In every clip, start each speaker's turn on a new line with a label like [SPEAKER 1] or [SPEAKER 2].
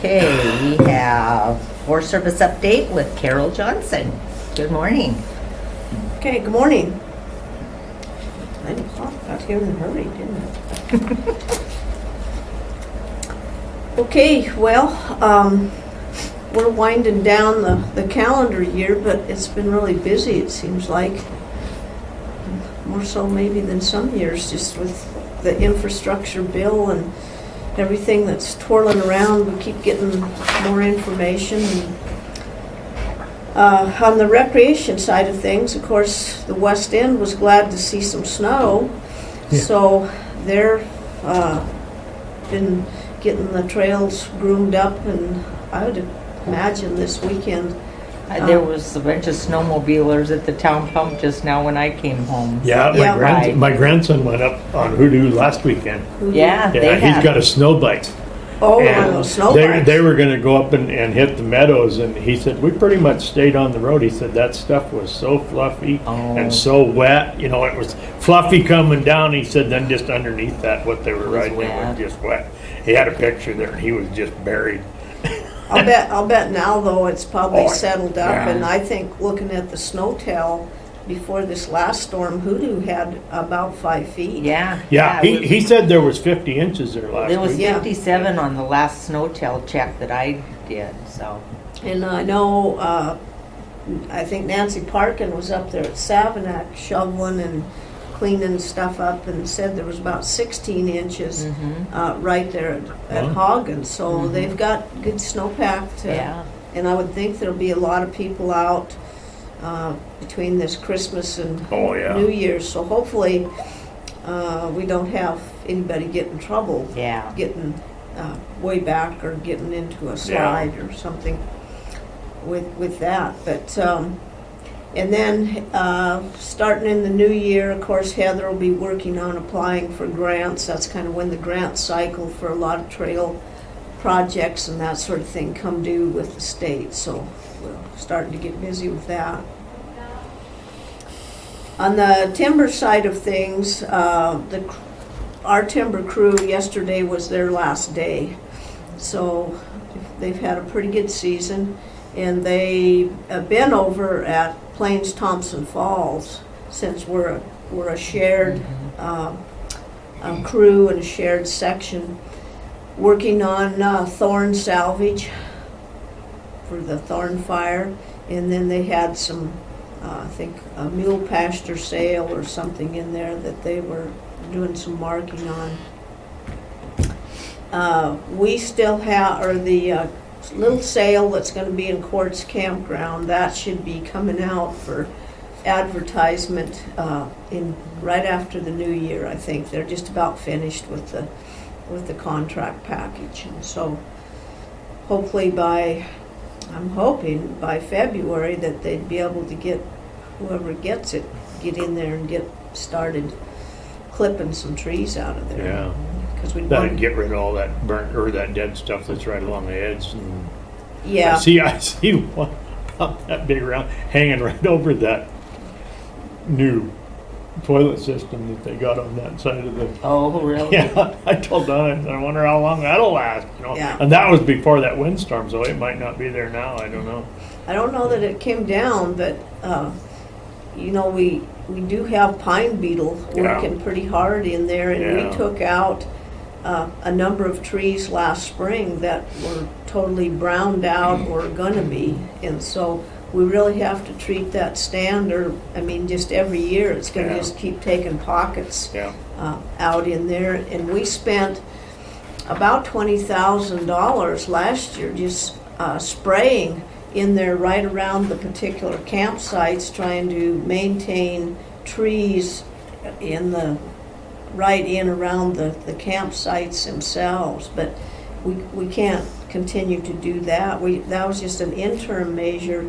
[SPEAKER 1] Okay, we have Forest Service update with Carole Johnson. Good morning.
[SPEAKER 2] Okay, good morning. 9 o'clock, got here in a hurry, didn't it? Okay, well, we're winding down the calendar year, but it's been really busy, it seems like. More so maybe than some years, just with the infrastructure bill and everything that's twirling around. We keep getting more information. On the recreation side of things, of course, the West End was glad to see some snow.
[SPEAKER 3] Yeah.
[SPEAKER 2] So they're been getting the trails groomed up, and I would imagine this weekend.
[SPEAKER 1] There was a bunch of snowmobilers at the town pump just now when I came home.
[SPEAKER 3] Yeah,
[SPEAKER 2] Yeah.
[SPEAKER 3] my grandson went up on Hoodoo last weekend.
[SPEAKER 1] Yeah, they
[SPEAKER 3] Yeah,
[SPEAKER 1] had.
[SPEAKER 3] he's got a snow bike.
[SPEAKER 2] Oh,
[SPEAKER 3] And
[SPEAKER 2] on those snow
[SPEAKER 3] they,
[SPEAKER 2] bikes.
[SPEAKER 3] they were gonna go up and hit the meadows, and he said, we pretty much stayed on the road. He said that stuff was so fluffy
[SPEAKER 1] Oh.
[SPEAKER 3] and so wet, you know, it was fluffy coming down. He said then just underneath that, what they were
[SPEAKER 1] was
[SPEAKER 3] riding, it
[SPEAKER 1] wet.
[SPEAKER 3] was just wet. He had a picture there, and he was just buried.
[SPEAKER 2] I'll bet now though it's probably
[SPEAKER 3] Oh,
[SPEAKER 2] settled up,
[SPEAKER 3] yeah.
[SPEAKER 2] and I think looking at the snow tell before this last storm, Hoodoo had about 5 feet.
[SPEAKER 1] Yeah.
[SPEAKER 3] Yeah,
[SPEAKER 1] it was-
[SPEAKER 3] he said there was 50 inches there last
[SPEAKER 1] There was
[SPEAKER 3] week.
[SPEAKER 2] Yeah.
[SPEAKER 1] 57 on the last snow tell check that I did, so.
[SPEAKER 2] And I know, I think Nancy Parkin was up there at Savanac shoveling and cleaning stuff up, and said there was about 16 inches right there at
[SPEAKER 3] Wow.
[SPEAKER 2] Hagen. So they've got good snowpack.
[SPEAKER 1] Yeah.
[SPEAKER 2] And I would think there'll be a lot of people out between this Christmas and
[SPEAKER 3] Oh, yeah.
[SPEAKER 2] New Year's. So hopefully we don't have anybody get in trouble.
[SPEAKER 1] Yeah.
[SPEAKER 2] Getting way back or getting into a slide or something with that. But and then starting in the new year, of course, Heather will be working on applying for grants. That's kind of when the grant cycle for a lot of trail projects and that sort of thing come due with the state. So we're starting to get busy with that. On the timber side of things, our timber crew yesterday was their last day. So they've had a pretty good season, and they've been over at Plains Thompson Falls, since we're a shared crew and a shared section, working on thorn salvage for the thorn fire. And then they had some, I think, a mule pasture sale or something in there that they were doing some marking on. We still have, or the little sale that's going to be in Quartz Campground, that should be coming out for advertisement in right after the new year. I think they're just about finished with the contract package, and so hopefully I'm hoping by February that they'd be able to get whoever gets it, get in there and get started clipping some trees out of there.
[SPEAKER 3] Yeah.
[SPEAKER 2] Because we
[SPEAKER 3] That'd get rid of all that burnt or that dead stuff that's right along the edge. And
[SPEAKER 2] yeah.
[SPEAKER 3] I see one about that big around hanging right over that new toilet system that they got on that side of the.
[SPEAKER 1] Oh, really?
[SPEAKER 3] Yeah, I told Donna, I wonder how long that'll last. You know,
[SPEAKER 2] Yeah.
[SPEAKER 3] and that was before that windstorm, so it might not be there now. I don't know.
[SPEAKER 2] I don't know that it came down, but you know, we do have pine beetle
[SPEAKER 3] Yeah.
[SPEAKER 2] working pretty hard in there, and
[SPEAKER 3] Yeah.
[SPEAKER 2] we took out a number of trees last spring that were totally browned out or gonna be, and so we really have to treat that stand, or I mean, just every year it's gonna
[SPEAKER 3] Yeah.
[SPEAKER 2] just keep taking pockets
[SPEAKER 3] Yeah.
[SPEAKER 2] out in there, and we spent about $20,000 last year just spraying in there right around the particular campsites, trying to maintain trees right in around the campsites themselves. But we can't continue to do that. That was just an interim measure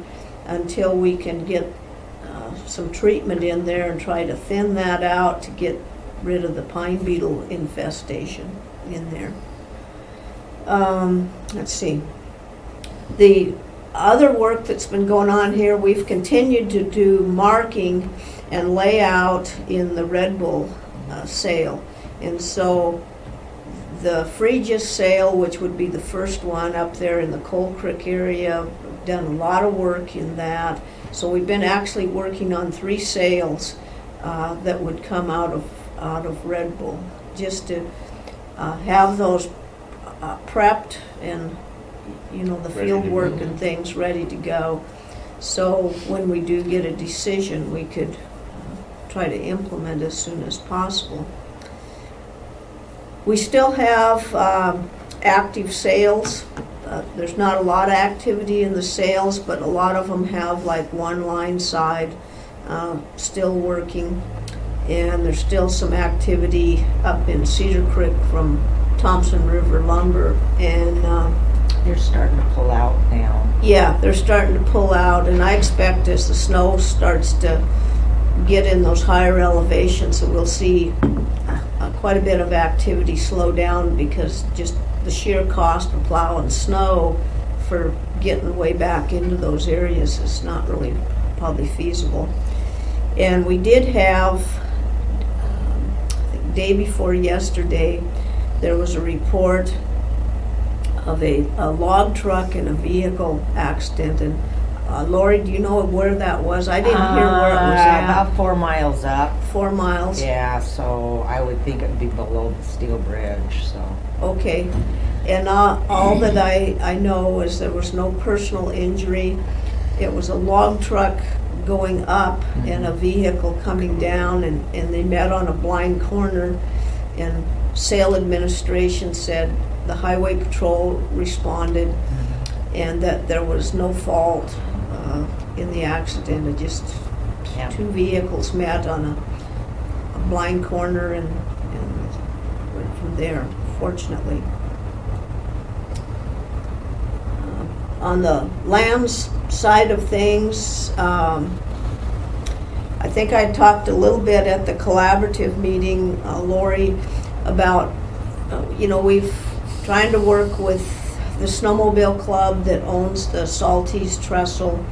[SPEAKER 2] until we can get some treatment in there and try to thin that out to get rid of the pine beetle infestation in there. Let's see. The other work that's been going on here, we've continued to do marking and layout in the Red Bull sale. And so The Phrygias sale, which would be the first one up there in the Coal Creek area, done a lot of work in that. So we've been actually working on 3 sales that would come out of Red Bull, just to have those prepped and, you know, the
[SPEAKER 3] Ready
[SPEAKER 2] field
[SPEAKER 3] to
[SPEAKER 2] work
[SPEAKER 3] go.
[SPEAKER 2] and things ready to go. So when we do get a decision, we could try to implement as soon as possible. We still have active sales. There's not a lot of activity in the sales, but a lot of them have like one line side still working. And there's still some activity up in Cedar Creek from Thompson River Lumber. And
[SPEAKER 1] You're starting to pull out now.
[SPEAKER 2] yeah, they're starting to pull out. And I expect as the snow starts to get in those higher elevations that we'll see quite a bit of activity slow down, because just the sheer cost of plowing snow for getting way back into those areas is not really probably feasible. And we did have, I think day before yesterday, there was a report of a log truck and a vehicle accident. And Lori, do you know where that was? I didn't hear where it was at.
[SPEAKER 1] About 4 miles up.
[SPEAKER 2] 4 miles?
[SPEAKER 1] Yeah, so I would think it would be below the steel bridge, so.
[SPEAKER 2] Okay. And all that I know is there was no personal injury. It was a log truck going up and a vehicle coming down, and they met on a blind corner. And Sale Administration said the Highway Patrol responded and that there was no fault in the accident. It just,
[SPEAKER 1] Yeah.
[SPEAKER 2] 2 vehicles met on a blind corner and went from there, fortunately. On the lambs side of things, I think I talked a little bit at the collaborative meeting, Lori, about, we've trying to work with the Snowmobile Club that owns the Salties Trestle,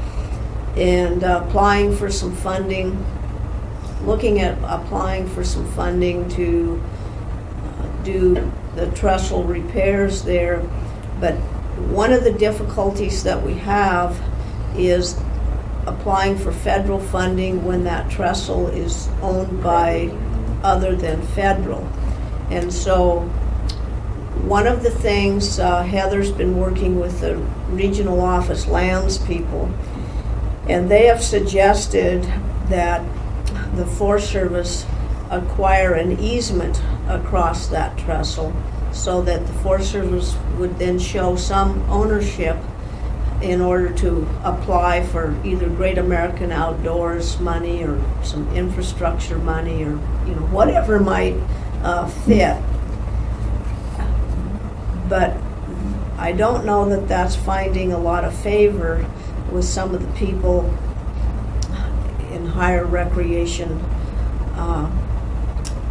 [SPEAKER 2] and applying for some funding, looking at applying for some funding to do the trestle repairs there. But one of the difficulties that we have is applying for federal funding when that trestle is owned by other than federal. And so one of the things, Heather's been working with the regional office lands people, and they have suggested that the Forest Service acquire an easement across that trestle, so that the Forest Service would then show some ownership in order to apply for either Great American Outdoors money or some infrastructure money, or whatever might fit. But I don't know that that's finding a lot of favor with some of the people in higher recreation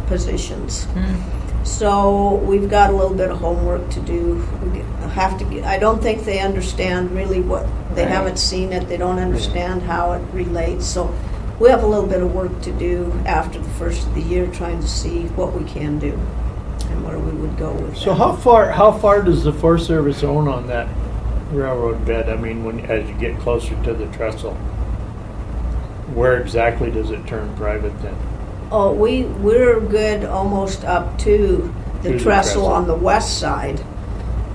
[SPEAKER 2] positions. So we've got a little bit of homework to do. I don't think they understand really what, they haven't seen it, they don't understand how it relates. So we have a little bit of work to do after the first of the year, trying to see what we can do and where we would go with
[SPEAKER 3] So
[SPEAKER 2] that.
[SPEAKER 3] how far does the Forest Service own on that railroad bed? I mean, as you get closer to the trestle, where exactly does it turn private then?
[SPEAKER 2] Oh, we're good almost up to the
[SPEAKER 3] To the
[SPEAKER 2] trestle
[SPEAKER 3] trestle.
[SPEAKER 2] on the west side.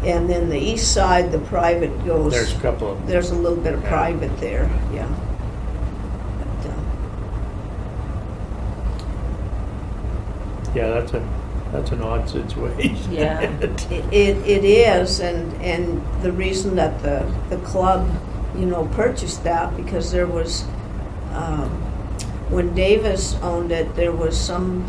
[SPEAKER 2] And then the east side, the private goes.
[SPEAKER 3] There's a couple of them.
[SPEAKER 2] There's a little bit of
[SPEAKER 3] Yeah.
[SPEAKER 2] private there, yeah. But,
[SPEAKER 3] Yeah, that's an odd situation.
[SPEAKER 1] Yeah.
[SPEAKER 2] it is, and the reason that the club, purchased that, because there was, when Davis owned it, there was some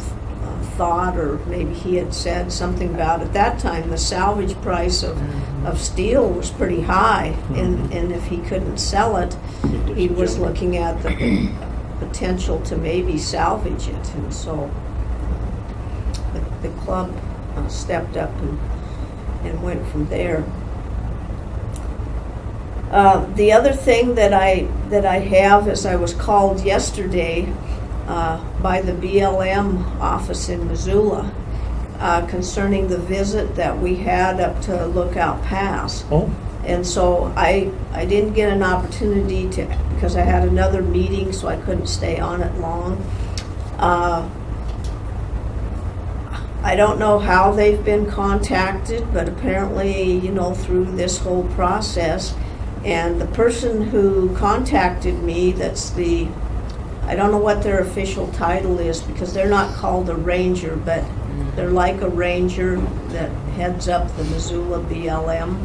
[SPEAKER 2] thought, or maybe he had said something about, at that time, the salvage price of steel was pretty high, and if he couldn't sell it, he was looking at the potential to maybe salvage it. And so the club stepped up and went from there. The other thing that I have is, I was called yesterday by the BLM office in Missoula. concerning the visit that we had up to Lookout Pass.
[SPEAKER 3] Oh,
[SPEAKER 2] And so I didn't get an opportunity to, because I had another meeting, so I couldn't stay on it long. I don't know how they've been contacted, but apparently, through this whole process, and the person who contacted me, I don't know what their official title is, because they're not called a ranger, but they're like a ranger that heads up the Missoula BLM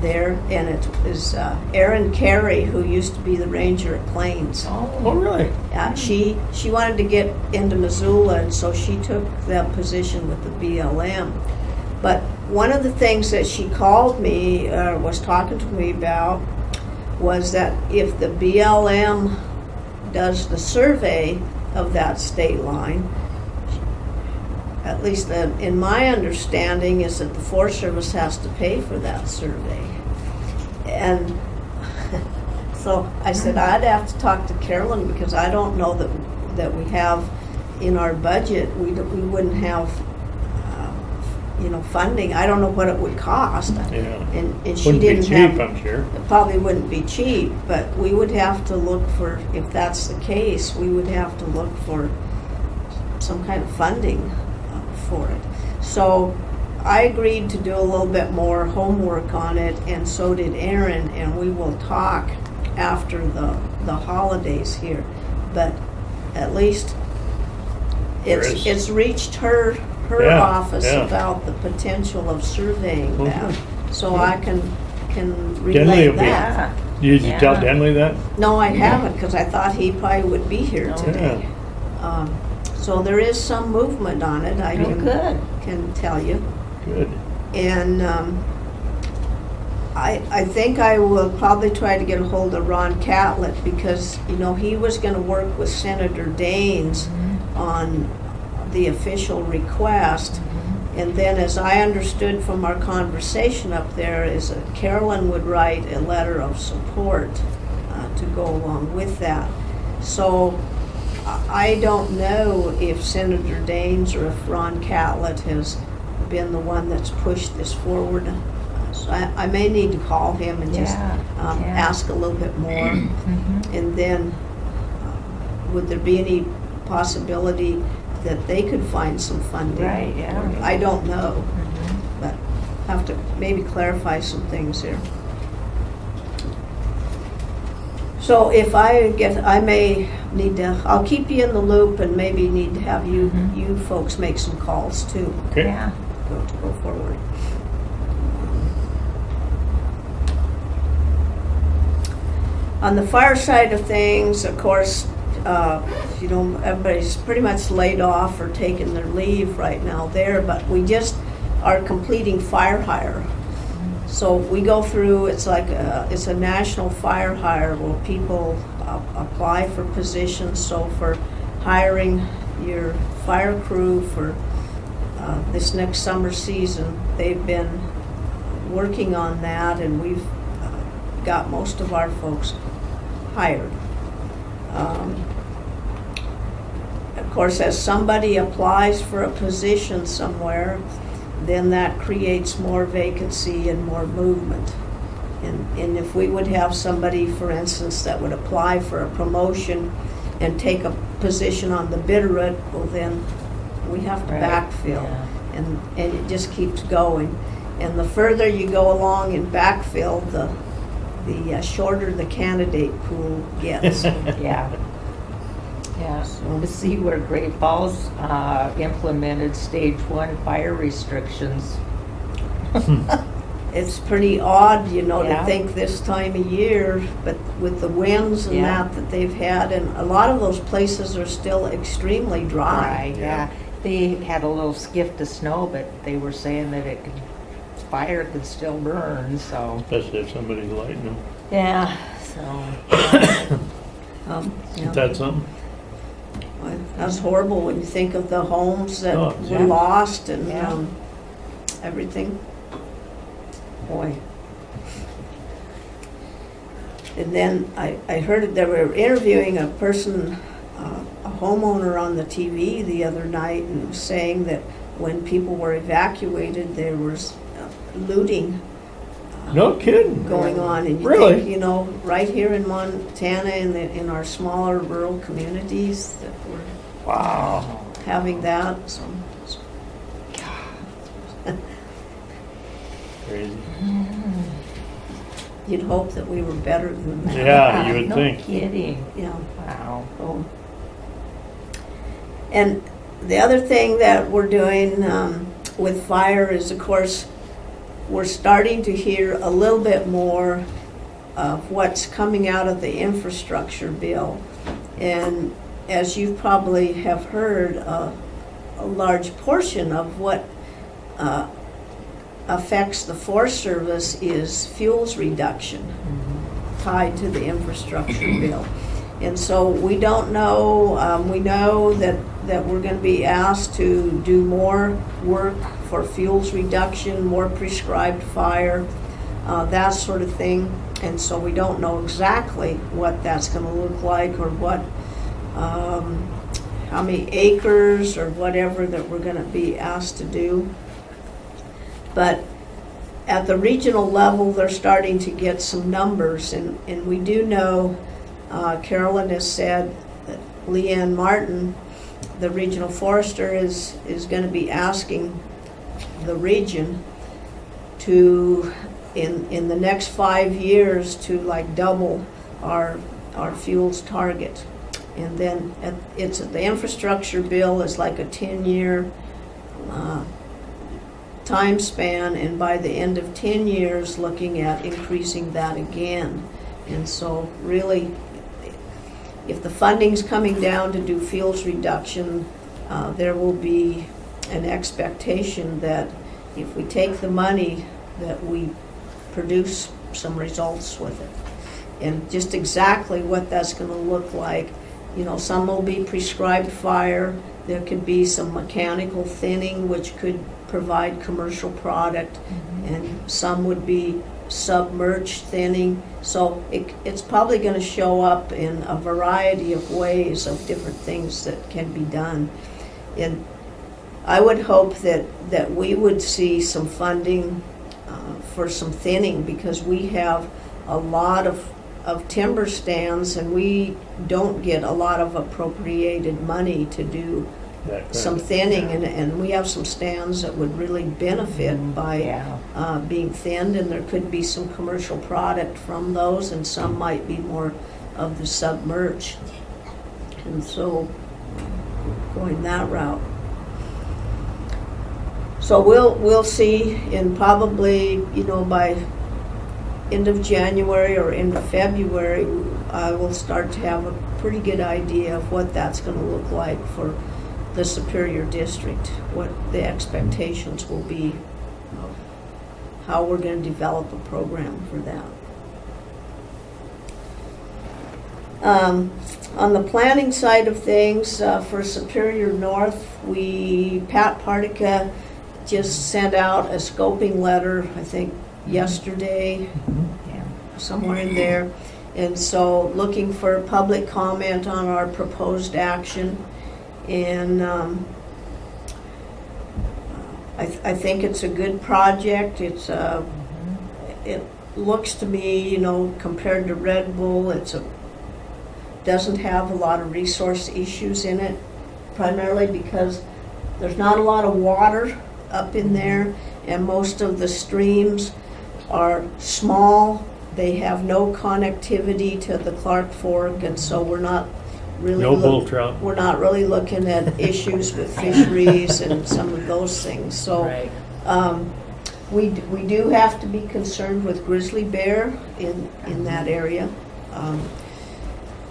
[SPEAKER 2] there, and it is Erin Carey, who used to be the ranger at Plains.
[SPEAKER 3] oh, really?
[SPEAKER 2] She wanted to get into Missoula, and so she took that position with the BLM. But one of the things that she called me, was talking to me about, was that if the BLM does the survey of that state line, at least in my understanding, is that the Forest Service has to pay for that survey. And so I said I'd have to talk to Carolyn, because I don't know that we have in our budget, we wouldn't have funding. I don't know what it would cost.
[SPEAKER 3] Yeah.
[SPEAKER 2] And she
[SPEAKER 3] Wouldn't be
[SPEAKER 2] didn't
[SPEAKER 3] cheap,
[SPEAKER 2] have,
[SPEAKER 3] I'm sure.
[SPEAKER 2] it probably wouldn't be cheap, but we would have to look for, if that's the case, we would have to look for some kind of funding for it. So I agreed to do a little bit more homework on it, and so did Erin, and we will talk after the holidays here. But at least it's reached her
[SPEAKER 3] Yeah,
[SPEAKER 2] office
[SPEAKER 3] yeah.
[SPEAKER 2] about the potential of surveying
[SPEAKER 3] Okay.
[SPEAKER 2] that, so I can
[SPEAKER 3] Denley
[SPEAKER 2] relay
[SPEAKER 3] will be-
[SPEAKER 2] that.
[SPEAKER 3] Did you tell
[SPEAKER 1] Yeah.
[SPEAKER 3] Denley that?
[SPEAKER 2] No, I haven't, because I thought he probably would be here
[SPEAKER 1] No.
[SPEAKER 2] today. So there is some movement on it, I
[SPEAKER 1] Oh, good.
[SPEAKER 2] can tell you.
[SPEAKER 3] Good.
[SPEAKER 2] And I think I will probably try to get a hold of Ron Catlett, because, he was going to work with Senator Daines on the official request. And then, as I understood from our conversation up there, is that Carolyn would write a letter of support to go along with that. So I don't know if Senator Daines or if Ron Catlett has been the one that's pushed this forward. So I may need to call him and just ask a little bit more. And then would there be any possibility that they could find some funding?
[SPEAKER 1] Right, yeah.
[SPEAKER 2] I don't know, but have to maybe clarify some things here. So if I may need to, I'll keep you in the loop, and maybe need to have you folks make some calls too,
[SPEAKER 3] Okay.
[SPEAKER 1] Yeah.
[SPEAKER 2] to go forward. On the fire side of things, of course, everybody's pretty much laid off or taking their leave right now there, but we just are completing fire hire. So we go through, it's a national fire hire where people apply for positions. So for hiring your fire crew for this next summer season, they've been working on that, and we've got most of our folks hired. Of course, as somebody applies for a position somewhere, then that creates more vacancy and more movement. And if we would have somebody, for instance, that would apply for a promotion and take a position on the Bitterroot, well, then we have to
[SPEAKER 1] Right.
[SPEAKER 2] backfill.
[SPEAKER 1] Yeah.
[SPEAKER 2] And it just keeps going. And the further you go along in backfill, the shorter the candidate pool gets.
[SPEAKER 1] Yeah. Yeah. To see where Great Falls implemented stage 1 fire restrictions.
[SPEAKER 2] It's pretty odd,
[SPEAKER 1] Yeah.
[SPEAKER 2] to think this time of year, but with the winds and
[SPEAKER 1] Yeah.
[SPEAKER 2] that they've had, and a lot of those places are still extremely dry.
[SPEAKER 1] Right, yeah. They had a little skift of snow, but they were saying that fire could still burn, so.
[SPEAKER 3] Especially if somebody's lighting them.
[SPEAKER 1] Yeah, so.
[SPEAKER 2] Yeah.
[SPEAKER 3] Is that something?
[SPEAKER 2] That's horrible when you think of the homes that
[SPEAKER 3] Oh,
[SPEAKER 2] were
[SPEAKER 1] yeah.
[SPEAKER 2] lost and
[SPEAKER 1] Yeah.
[SPEAKER 2] everything. Boy. And then I heard that they were interviewing a person, a homeowner on the TV the other night, and was saying that when people were evacuated, there was looting
[SPEAKER 3] No kidding.
[SPEAKER 2] going on. And you
[SPEAKER 3] Really?
[SPEAKER 2] think, right here in Montana, in our smaller rural communities, that we're
[SPEAKER 3] Wow.
[SPEAKER 2] having that. So,
[SPEAKER 3] Crazy.
[SPEAKER 2] you'd hope that we were better than that.
[SPEAKER 3] Yeah, you would
[SPEAKER 1] no
[SPEAKER 3] think.
[SPEAKER 1] kidding.
[SPEAKER 2] Yeah.
[SPEAKER 1] Wow.
[SPEAKER 2] So, and the other thing that we're doing with fire is, of course, we're starting to hear a little bit more of what's coming out of the infrastructure bill. And as you probably have heard, a large portion of what affects the Forest Service is fuels reduction tied to the infrastructure bill. And so we don't know, we know that we're going to be asked to do more work for fuels reduction, more prescribed fire, that sort of thing. And so we don't know exactly what that's going to look like, or what, how many acres or whatever that we're going to be asked to do. But at the regional level, they're starting to get some numbers, and we do know, Carolyn has said that Leanne Martin, the regional forester, is going to be asking the region to, in the next 5 years, to like double our fuels target. And then the infrastructure bill is like a 10-year time span, and by the end of 10 years, looking at increasing that again. And so really, if the funding's coming down to do fuels reduction, there will be an expectation that if we take the money, that we produce some results with it. And just exactly what that's going to look like, some will be prescribed fire. There could be some mechanical thinning, which could provide commercial product, and some would be submerged thinning. So it's probably going to show up in a variety of ways of different things that can be done. And I would hope that we would see some funding for some thinning, because we have a lot of timber stands, and we don't get a lot of appropriated money to do some thinning, and we have some stands that would really benefit by being thinned, and there could be some commercial product from those, and some might be more of the submerged. And so going that route. So we'll see in probably, by end of January or end of February, I will start to have a pretty good idea of what that's going to look like for the Superior District, what the expectations will be of how we're going to develop a program for that. On the planning side of things, for Superior North, Pat Partica just sent out a scoping letter, I think yesterday, somewhere in there. And so looking for public comment on our proposed action. And I think it's a good project. It looks to me, compared to Red Bull, doesn't have a lot of resource issues in it, primarily because there's not a lot of water up in there, and most of the streams are small. They have no connectivity to the Clark Fork, and so we're not really
[SPEAKER 3] bull trout.
[SPEAKER 2] We're not really looking at issues with fisheries and some of those things. So
[SPEAKER 1] Right.
[SPEAKER 2] we do have to be concerned with grizzly bear in that area.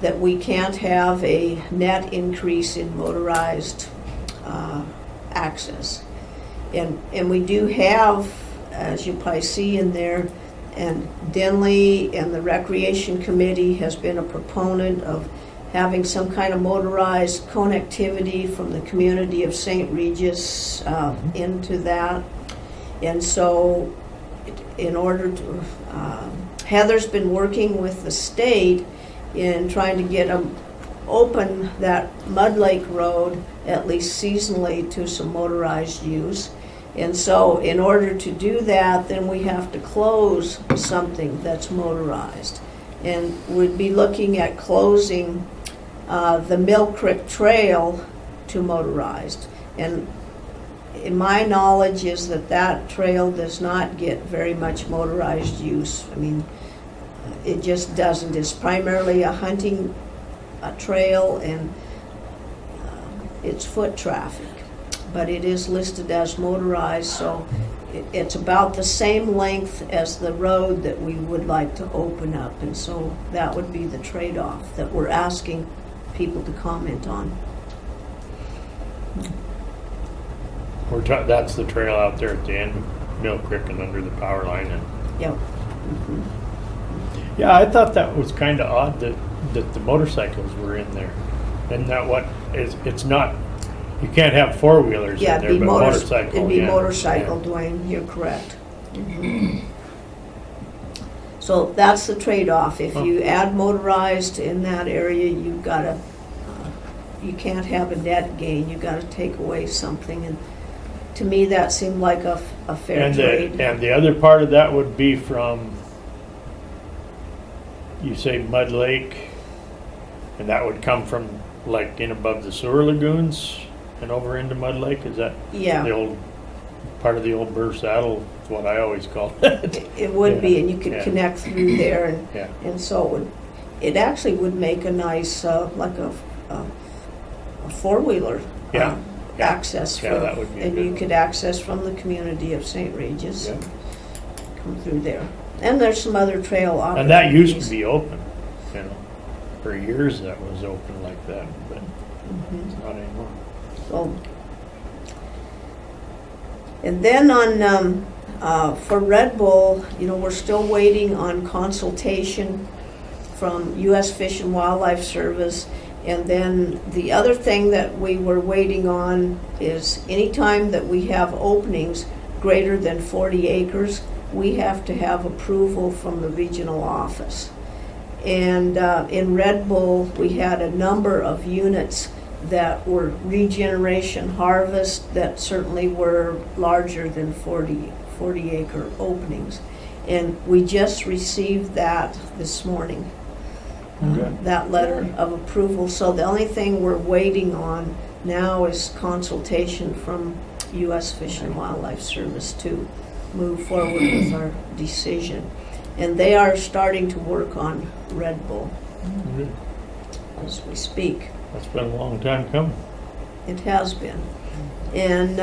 [SPEAKER 2] That we can't have a net increase in motorized access. And we do have, as you probably see in there, and Denley and the Recreation Committee has been a proponent of having some kind of motorized connectivity from the community of St. Regis into that. And so in order to, Heather's been working with the state in trying to get open that Mud Lake Road, at least seasonally, to some motorized use. And so in order to do that, then we have to close something that's motorized. And we'd be looking at closing the Mill Creek Trail to motorized. And in my knowledge is that that trail does not get very much motorized use. I mean, it just doesn't. It's primarily a hunting trail, and it's foot traffic. But it is listed as motorized, so it's about the same length as the road that we would like to open up. And so that would be the trade-off that we're asking people to comment on.
[SPEAKER 3] That's the trail out there at the end of Mill Creek and under the power line. And
[SPEAKER 2] Yep.
[SPEAKER 3] yeah, I thought that was kind of odd that the motorcycles were in there. Isn't that what it's not? You can't have four-wheelers
[SPEAKER 2] Yeah,
[SPEAKER 3] in there, but motorcycle.
[SPEAKER 2] It'd be
[SPEAKER 3] yeah.
[SPEAKER 2] motorcycle,
[SPEAKER 3] Yeah.
[SPEAKER 2] Dwayne, you're correct. So that's the trade-off. If you add motorized in that area, you've gotta, you can't have a net gain, you gotta take away something. And to me, that seemed like a fair
[SPEAKER 3] And
[SPEAKER 2] trade.
[SPEAKER 3] and the other part of that would be from, you say Mud Lake, and that would come from like in above the sewer lagoons and over into Mud Lake. Is that
[SPEAKER 2] Yeah.
[SPEAKER 3] the old part of the old Burr Saddle? Is what I always call it.
[SPEAKER 2] It would be,
[SPEAKER 3] Yeah,
[SPEAKER 2] and you could
[SPEAKER 3] yeah.
[SPEAKER 2] connect through there, and,
[SPEAKER 3] Yeah.
[SPEAKER 2] and so it actually would make a nice, like a four-wheeler
[SPEAKER 3] Yeah, yeah.
[SPEAKER 2] access.
[SPEAKER 3] Yeah, that would be a
[SPEAKER 2] and
[SPEAKER 3] good
[SPEAKER 2] you
[SPEAKER 3] one.
[SPEAKER 2] could access from the community of St. Regis
[SPEAKER 3] Yeah.
[SPEAKER 2] and come through there. And there's some other trail opportunities.
[SPEAKER 3] And that used to be open, you know, for years that was open like that, but
[SPEAKER 2] Mhm.
[SPEAKER 3] it's not anymore.
[SPEAKER 2] So, and then on, for Red Bull, you know, we're still waiting on consultation from U.S. Fish and Wildlife Service. And then the other thing that we were waiting on is anytime that we have openings greater than 40 acres, we have to have approval from the regional office. And in Red Bull, we had a number of units that were regeneration harvest that certainly were larger than 40 acre openings. And we just received that this morning,
[SPEAKER 3] Okay.
[SPEAKER 2] that letter of approval. So the only thing we're waiting on now is consultation from U.S. Fish and Wildlife Service to move forward with our decision. And they are starting to work on Red Bull
[SPEAKER 3] Good.
[SPEAKER 2] as we speak.
[SPEAKER 3] That's been a long time coming.
[SPEAKER 2] It has been. And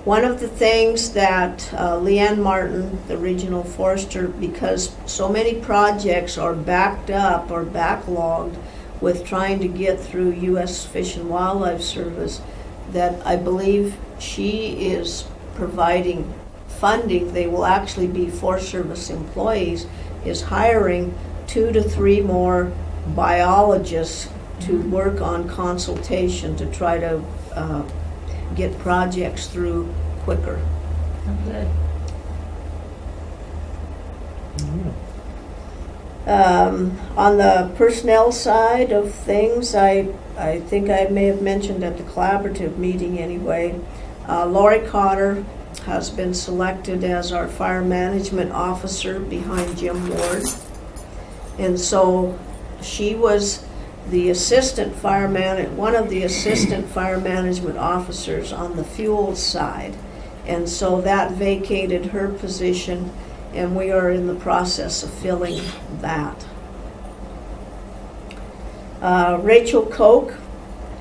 [SPEAKER 2] one of the things that Leanne Martin, the regional forester, because so many projects are backed up or backlogged with trying to get through U.S. Fish and Wildlife Service, that I believe she is providing funding. They will actually be Forest Service employees, is hiring 2 to 3 more biologists to work on consultation to try to get projects through quicker.
[SPEAKER 1] Oh, good.
[SPEAKER 2] On the personnel side of things, I think I may have mentioned at the collaborative meeting anyway, Lori Cotter has been selected as our fire management officer behind Jim Ward. And so she was the assistant one of the assistant fire management officers on the fuel side. And so that vacated her position, and we are in the process of filling that. Rachel Koch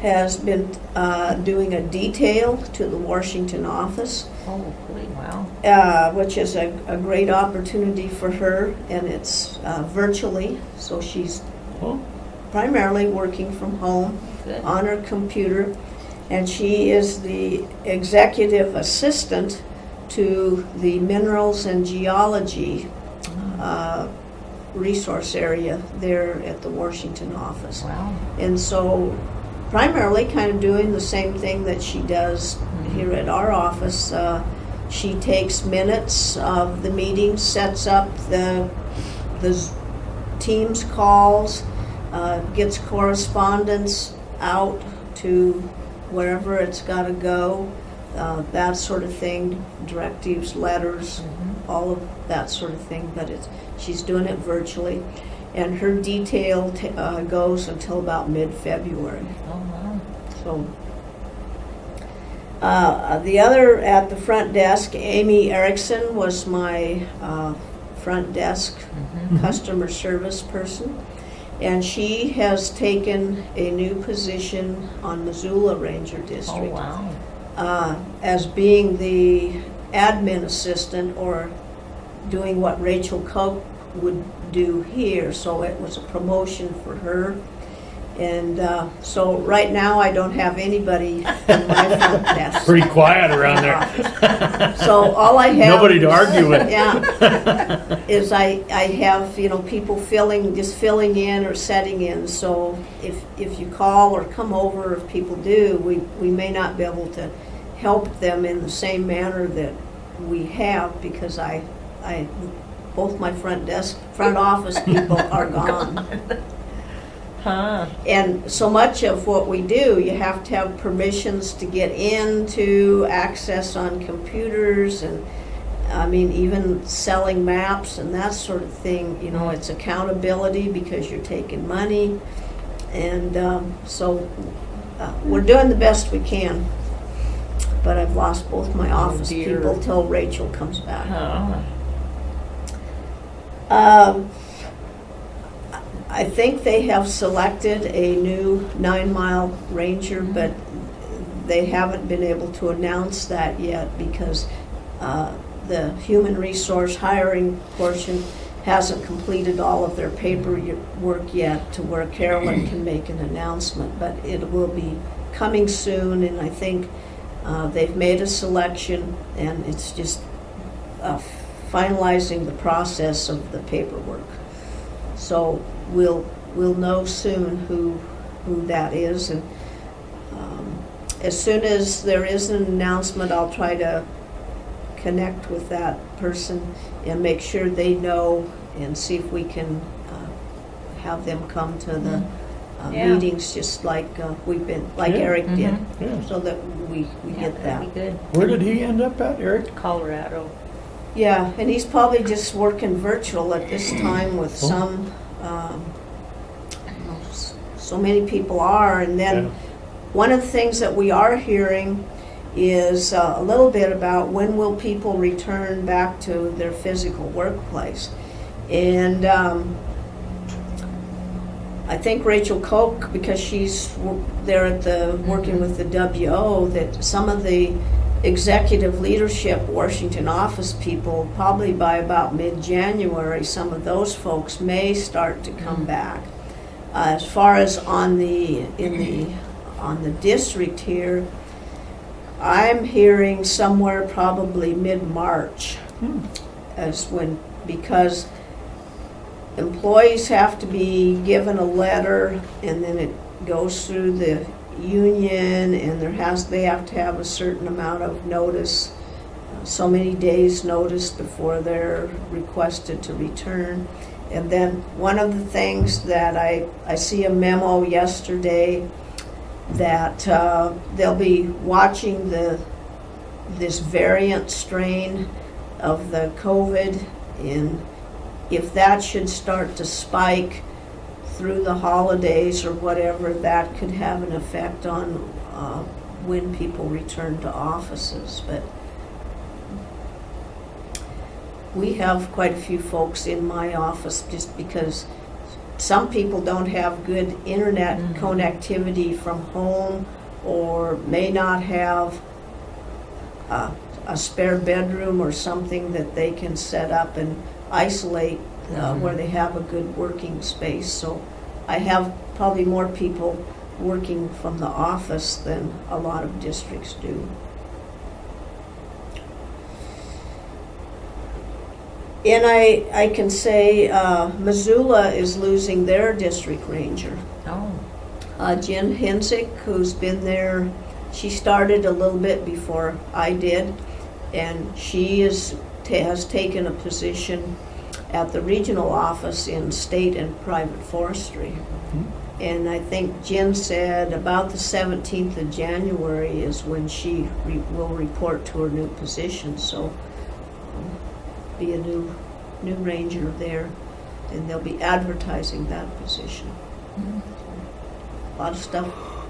[SPEAKER 2] has been doing a detail to the Washington office,
[SPEAKER 1] Oh, good, wow.
[SPEAKER 2] which is a great opportunity for her, and it's virtually, so she's
[SPEAKER 3] Oh,
[SPEAKER 2] primarily working from home
[SPEAKER 1] Good.
[SPEAKER 2] on her computer, and she is the executive assistant to the minerals and geology resource area there at the Washington office.
[SPEAKER 1] Wow.
[SPEAKER 2] And so primarily kind of doing the same thing that she does here at our office. She takes minutes of the meeting, sets up the Teams calls, gets correspondence out to wherever it's got to go, that sort of thing, directives, letters, all of that sort of thing, but she's doing it virtually. And her detail goes until about mid-February.
[SPEAKER 1] Oh, wow.
[SPEAKER 2] So, the other at the front desk, Amy Erickson was my front desk customer service person, and she has taken a new position on Missoula Ranger
[SPEAKER 1] Oh,
[SPEAKER 2] District
[SPEAKER 1] wow.
[SPEAKER 2] as being the admin assistant, or doing what Rachel Koch would do here. So it was a promotion for her. And so right now I don't have anybody in my front desk.
[SPEAKER 3] Pretty quiet around there.
[SPEAKER 2] So all I have.
[SPEAKER 3] Nobody to argue with.
[SPEAKER 2] Yeah. Is I have, people just filling in or setting in. So if you call or come over, if people do, we may not be able to help them in the same manner that we have, because both my front office people are gone.
[SPEAKER 1] Huh.
[SPEAKER 2] And so much of what we do, you have to have permissions to get into, access on computers, and even selling maps and that sort of thing. It's accountability because you're taking money. And so we're doing the best we can. But I've lost both my office
[SPEAKER 1] dear.
[SPEAKER 2] people till Rachel comes back.
[SPEAKER 1] Huh.
[SPEAKER 2] I think they have selected a new 9-mile ranger, but they haven't been able to announce that yet because the human resource hiring portion hasn't completed all of their paperwork yet to where Carole can make an announcement. But it will be coming soon, and I think they've made a selection, and it's just finalizing the process of the paperwork. So we'll know soon who that is, and as soon as there is an announcement, I'll try to connect with that person and make sure they know, and see if we can have them come to the meetings, just like we've been, like Eric did, so that we get that.
[SPEAKER 1] That'd be good.
[SPEAKER 3] Where did he end up at, Eric?
[SPEAKER 1] Colorado.
[SPEAKER 2] Yeah, and he's probably just working virtual at this time with some, so many people are. And then one of the things that we are hearing is a little bit about when will people return back to their physical workplace. And I think Rachel Koch, because she's there at the working with the WO, that some of the executive leadership Washington office people, probably by about mid-January, some of those folks may start to come back. As far as on the district here, I'm hearing somewhere probably mid-March as when, because employees have to be given a letter, and then it goes through the union, and they have to have a certain amount of notice, so many days notice before they're requested to return. And then one of the things that I see a memo yesterday that they'll be watching this variant strain of the COVID, and if that should start to spike through the holidays or whatever, that could have an effect on when people return to offices. But we have quite a few folks in my office, just because some people don't have good internet connectivity from home, or may not have a spare bedroom or something that they can set up and isolate where they have a good working space. So I have probably more people working from the office than a lot of districts do. And I can say Missoula is losing their district ranger.
[SPEAKER 1] Oh.
[SPEAKER 2] Jen Hensick, who's been there, she started a little bit before I did, and she has taken a position at the regional office in state and private forestry. And I think Jen said about the 17th of January is when she will report to her new position, so be a new ranger there, and they'll be advertising that position. A lot of stuff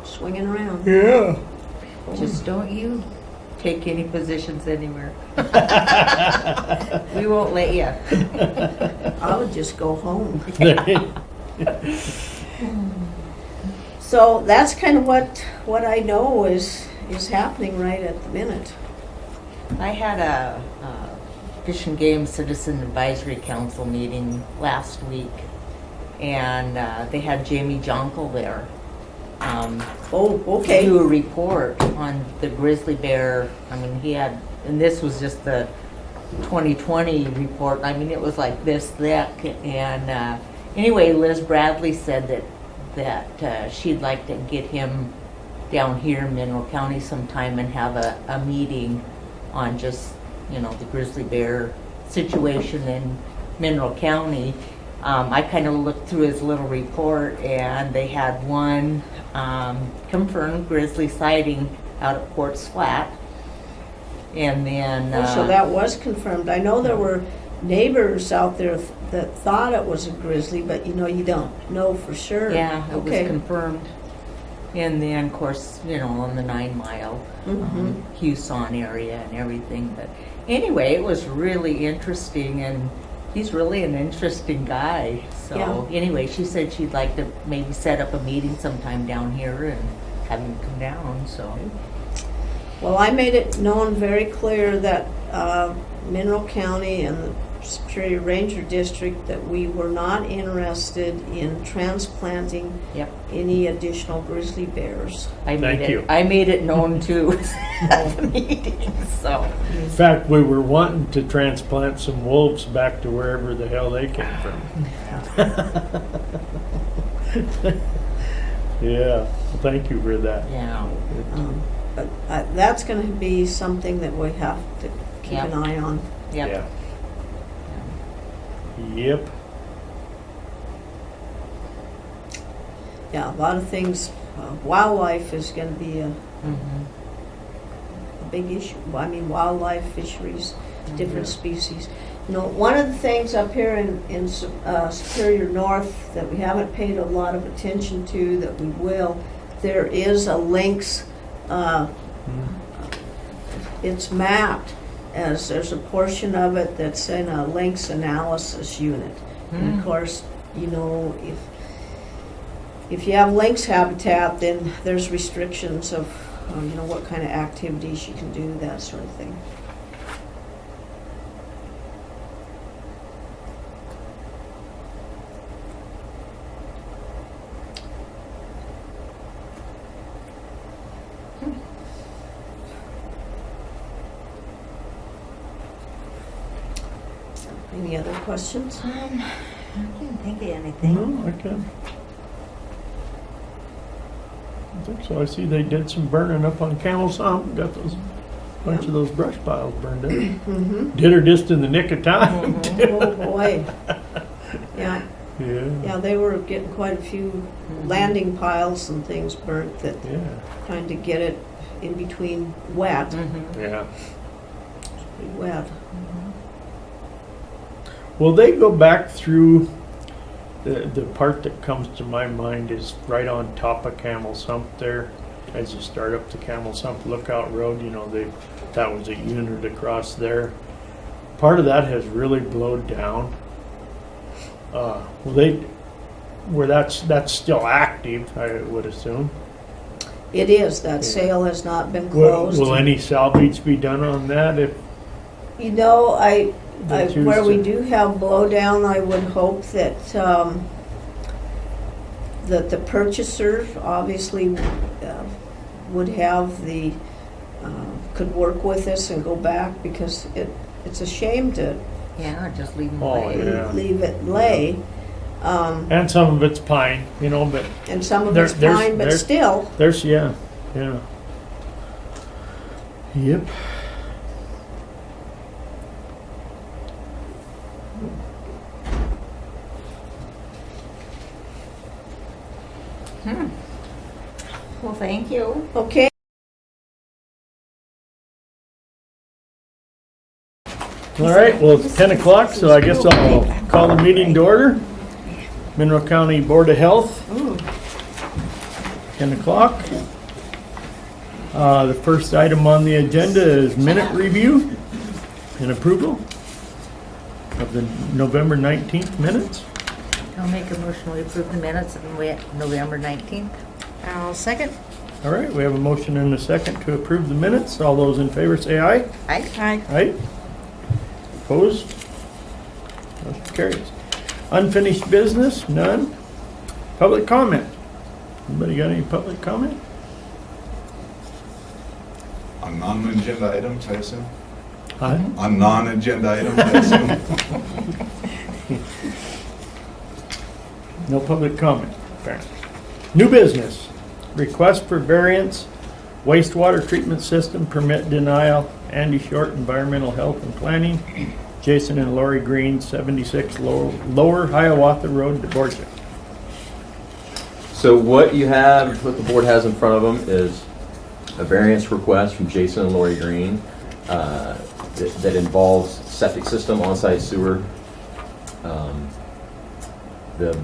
[SPEAKER 2] swinging around.
[SPEAKER 3] Yeah.
[SPEAKER 1] Just don't you take any positions anywhere. We won't let you.
[SPEAKER 2] I would just go home. So that's kind of what I know is happening right at the minute.
[SPEAKER 1] I had a Fish and Game Citizen Advisory Council meeting last week, and they had Jamie Jonkel there.
[SPEAKER 2] Oh, okay.
[SPEAKER 1] Do a report on the grizzly bear. I mean, he had, and this was just the 2020 report. I mean, it was like this thick. And anyway, Liz Bradley said that she'd like to get him down here in Mineral County sometime and have a meeting on just, you know, the grizzly bear situation in Mineral County. I kind of looked through his little report, and they had one confirmed grizzly sighting out at Quartz Flat. And then...
[SPEAKER 2] So that was confirmed. I know there were neighbors out there that thought it was a grizzly, but you know, you don't know for sure.
[SPEAKER 1] Yeah, it
[SPEAKER 2] Okay.
[SPEAKER 1] was confirmed. And then, of course, you know, on the 9 Mile, Huson area and everything. But anyway, it was really interesting, and he's really an interesting guy. So
[SPEAKER 2] Yeah.
[SPEAKER 1] anyway, she said she'd like to maybe set up a meeting sometime down here and have him come down. So
[SPEAKER 2] Well, I made it known very clear that Mineral County and the Superior Ranger District that we were not interested in transplanting
[SPEAKER 1] yep,
[SPEAKER 2] any additional grizzly bears.
[SPEAKER 1] I
[SPEAKER 3] Thank
[SPEAKER 1] made
[SPEAKER 3] you.
[SPEAKER 1] it. I made it known too at the meeting. So
[SPEAKER 3] In fact, we were wanting to transplant some wolves back to wherever the hell they came from. Yeah, well, thank you for that.
[SPEAKER 1] yeah,
[SPEAKER 2] But that's going to be something that we have to keep
[SPEAKER 1] Yep.
[SPEAKER 2] an eye on.
[SPEAKER 1] yep.
[SPEAKER 3] Yeah. Yep.
[SPEAKER 2] Yeah, a lot of things. Wildlife is going to be a
[SPEAKER 1] Mhm.
[SPEAKER 2] big issue. I mean, wildlife, fisheries, different species. You know, one of the things up here in Superior North that we haven't paid a lot of attention to, that we will, there is a lynx. It's mapped as there's a portion of it that's in a lynx analysis unit. And of course, you know, if you have lynx habitat, then there's restrictions of, you know, what kind of activities you can do, that sort of thing. Any other questions?
[SPEAKER 1] I can't think of anything.
[SPEAKER 3] No, I can. I think so. I see they did some burning up on Camel's Hump. Got those bunch of those brush piles burned up.
[SPEAKER 2] Mm-hmm.
[SPEAKER 3] Did her just in the nick of time.
[SPEAKER 2] Oh, boy. Yeah,
[SPEAKER 3] Yeah.
[SPEAKER 2] they were getting quite a few landing piles and things burnt, that
[SPEAKER 3] Yeah.
[SPEAKER 2] trying to get it in between wet.
[SPEAKER 1] Mhm.
[SPEAKER 3] Yeah.
[SPEAKER 2] Pretty wet.
[SPEAKER 3] Will they go back through the part that comes to my mind is right on top of Camel's Hump there, as you start up the Camel's Hump Lookout Road. You know, that was a unit across there. Part of that has really blowed down. Where that's still active, I would assume.
[SPEAKER 2] It is, that sale has not been closed.
[SPEAKER 3] Will any salvage be done on that if
[SPEAKER 2] You know,
[SPEAKER 3] they choose
[SPEAKER 2] where we
[SPEAKER 3] to?
[SPEAKER 2] do have blowdown, I would hope that that the purchaser obviously would have could work with us and go back, because it's a shame to
[SPEAKER 1] Yeah, just leave them
[SPEAKER 3] Oh,
[SPEAKER 1] away.
[SPEAKER 3] yeah.
[SPEAKER 2] leave it lay.
[SPEAKER 3] And some of it's pine, you know, but
[SPEAKER 2] And some of
[SPEAKER 3] There-
[SPEAKER 2] it's
[SPEAKER 3] there's-
[SPEAKER 2] fine, but
[SPEAKER 3] there's-
[SPEAKER 2] still,
[SPEAKER 3] there's, yeah. Yep.
[SPEAKER 1] Well, thank you.
[SPEAKER 2] Okay.
[SPEAKER 3] All right, well, it's 10 o'clock, so I guess I'll call the meeting to order. Mineral County Board of Health, 10 o'clock. The first item on the agenda is minute review and approval of the November 19th minutes.
[SPEAKER 1] I'll make a motion to approve the minutes of November 19th.
[SPEAKER 4] I'll second.
[SPEAKER 3] All right, we have a motion and a second to approve the minutes. All those in favor say aye.
[SPEAKER 1] Aye.
[SPEAKER 4] Aye.
[SPEAKER 3] Aye. Opposed? Motion carries. Unfinished business, none. Public comment. Anybody got any public comment?
[SPEAKER 5] On non-agenda items, I assume?
[SPEAKER 3] Aye.
[SPEAKER 5] On non-agenda items, I assume?
[SPEAKER 3] No public comment, apparently. New business. Request for variance, wastewater treatment system permit denial, Andy Short, Environmental Health and Planning, Jason and Lori Green, 76 Lower Hiawatha Road, DeBorgia.
[SPEAKER 6] So what the board has in front of them is a variance request from Jason and Lori Green that involves septic system, on-site sewer. The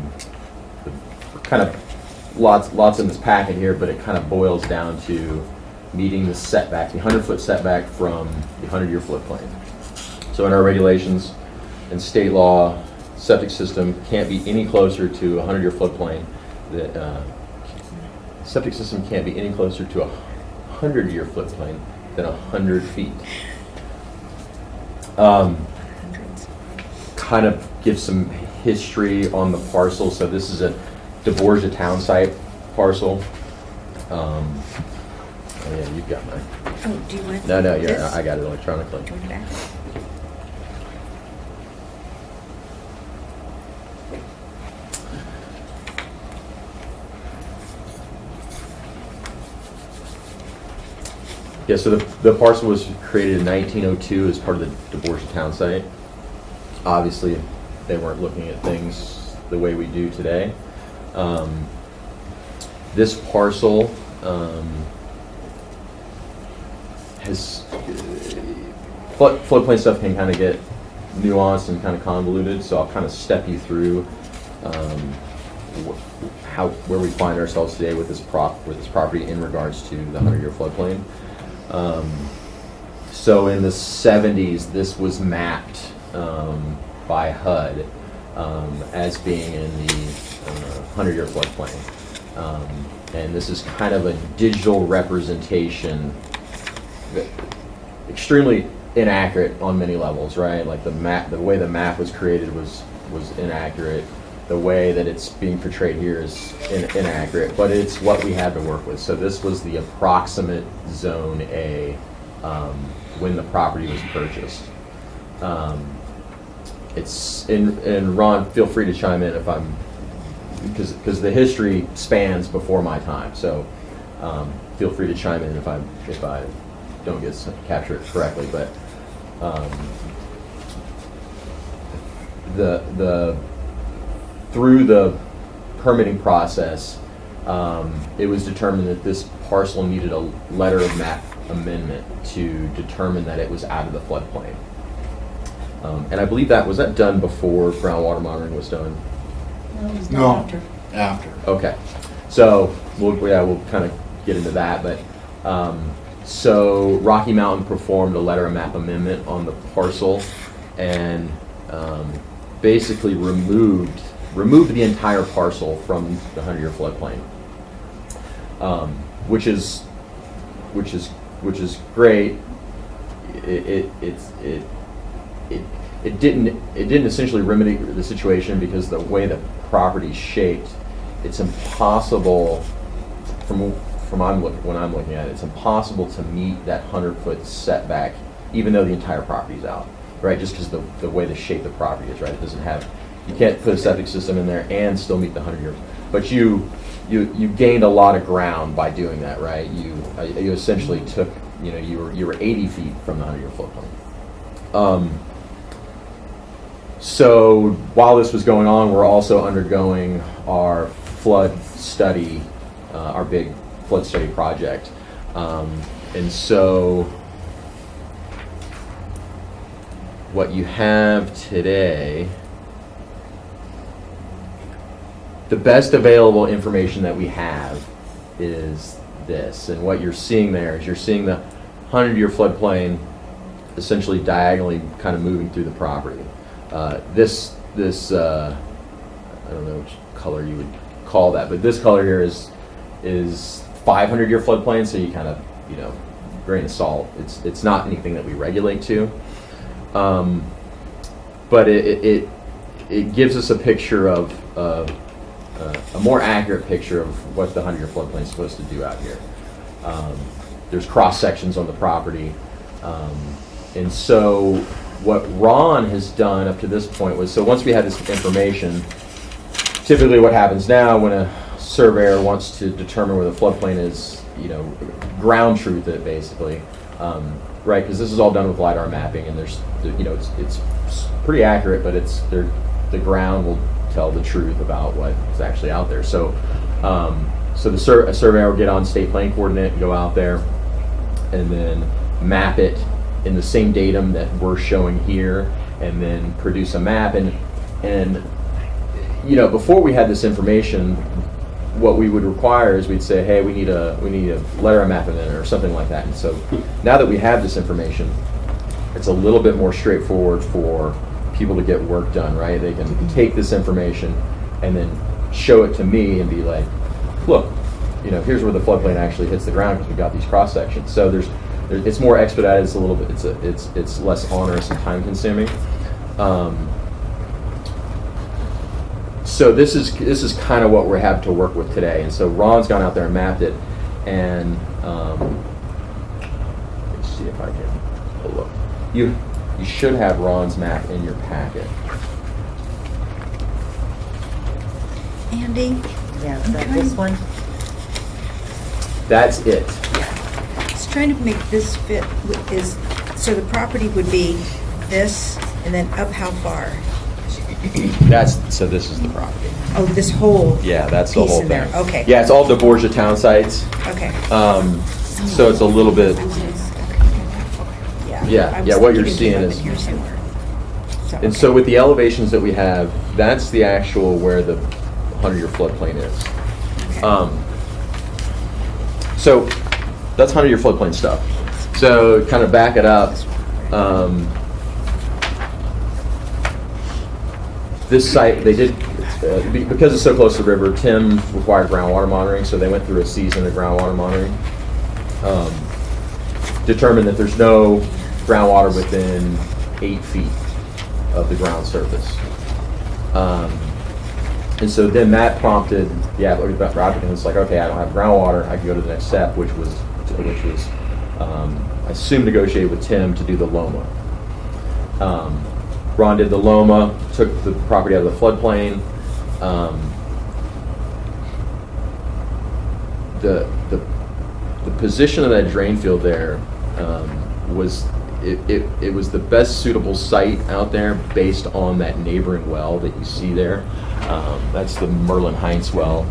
[SPEAKER 6] kind of lots in this packet here, but it kind of boils down to meeting the setback, the 100-foot setback from the 100-year floodplain. So in our regulations and state law, septic system can't be any closer to a 100-year floodplain. The septic system can't be any closer to a 100-year floodplain than 100 feet. Kind of give some history on the parcel. So this is a DeBorgia town site parcel. Oh yeah, you've got mine.
[SPEAKER 4] Oh, do you want
[SPEAKER 6] No, yeah,
[SPEAKER 4] this?
[SPEAKER 6] I got it electronically.
[SPEAKER 4] Do you want it back?
[SPEAKER 6] Yeah, so the parcel was created in 1902 as part of the DeBorgia town site. Obviously, they weren't looking at things the way we do today. This parcel has floodplain stuff can kind of get nuanced and kind of convoluted, so I'll kind of step you through where we find ourselves today with this property in regards to the 100-year floodplain. So in the 70s, this was mapped by HUD as being in the 100-year floodplain. And this is kind of a digital representation, extremely inaccurate on many levels, right? Like the way the map was created was inaccurate. The way that it's being portrayed here is inaccurate, but it's what we had to work with. So this was the approximate Zone A when the property was purchased. And Ron, feel free to chime in if I'm, because the history spans before my time. So feel free to chime in if I don't capture it correctly. But through the permitting process, it was determined that this parcel needed a letter of map amendment to determine that it was out of the floodplain. And I believe was that done before groundwater monitoring was done?
[SPEAKER 5] No, after.
[SPEAKER 6] Okay, so we'll kind of get into that, but so Rocky Mountain performed a letter of map amendment on the parcel and basically removed the entire parcel from the 100-year floodplain, which is great. It didn't essentially remedy the situation because the way the property's shaped, it's impossible when I'm looking at it, it's impossible to meet that 100-foot setback, even though the entire property's out, right? Just because the way the shape of the property is, right? It doesn't have, you can't put a septic system in there and still meet the 100-year. But you gained a lot of ground by doing that, right? You essentially took, you were 80 feet from the 100-year floodplain. So while this was going on, we're also undergoing our flood study, our big flood study project. And so what you have today, the best available information that we have is this. And what you're seeing there is you're seeing the 100-year floodplain essentially diagonally kind of moving through the property. This I don't know which color you would call that, but this color here is 500-year floodplain, so you kind of, grain of salt. It's not anything that we regulate to, but it gives us a picture of a more accurate picture of what the 100-year floodplain is supposed to do out here. There's cross sections on the property, and so what Ron has done up to this point was, so once we had this information, typically what happens now when a surveyor wants to determine where the floodplain is, ground truth it basically, right? Because this is all done with LiDAR mapping, and there's, it's pretty accurate, but the ground will tell the truth about what's actually out there. So, a surveyor will get on state plane coordinate and go out there, and then map it in the same datum that we're showing here, and then produce a map. And before we had this information, what we would require is we'd say, hey, we need a letter of map in or something like that. And so now that we have this information, it's a little bit more straightforward for people to get work done, right? They can take this information and then show it to me and be like, look, here's where the floodplain actually hits the ground because we've got these cross sections. So it's more expedited. It's a little bit. It's less onerous and time consuming. So this is kind of what we have to work with today. And so Ron's gone out there and mapped it, and let's see if I can pull up. You should have Ron's map in your packet.
[SPEAKER 4] Andy?
[SPEAKER 1] Yeah, is that this one?
[SPEAKER 6] That's it.
[SPEAKER 4] I was trying to make this fit so the property would be this, and then up how far?
[SPEAKER 6] So this is the property.
[SPEAKER 4] Oh, this whole
[SPEAKER 6] Yeah, that's the
[SPEAKER 4] piece
[SPEAKER 6] whole
[SPEAKER 4] in
[SPEAKER 6] thing.
[SPEAKER 4] there, okay.
[SPEAKER 6] Yeah, it's all DeBorgia town sites.
[SPEAKER 4] Okay.
[SPEAKER 6] So it's a little bit. Yeah,
[SPEAKER 4] I was
[SPEAKER 6] what you're
[SPEAKER 4] thinking
[SPEAKER 6] seeing
[SPEAKER 4] of it
[SPEAKER 6] is.
[SPEAKER 4] here somewhere.
[SPEAKER 6] And so with the elevations that we have, that's the actual where the 100-year floodplain is. So that's 100-year floodplain stuff. So kind of back it up. This site, they did, because it's so close to the river, Tim required groundwater monitoring, so they went through a season of groundwater monitoring. Determined that there's no groundwater within 8 feet of the ground surface. And so then that prompted the applicant, and it's like, okay, I don't have groundwater, I can go to the next step, which was I assume negotiated with Tim to do the LOMA. Ron did the LOMA, took the property out of the floodplain. The position of that drain field there was it was the best suitable site out there based on that neighboring well that you see there. That's the Merlin Heights well,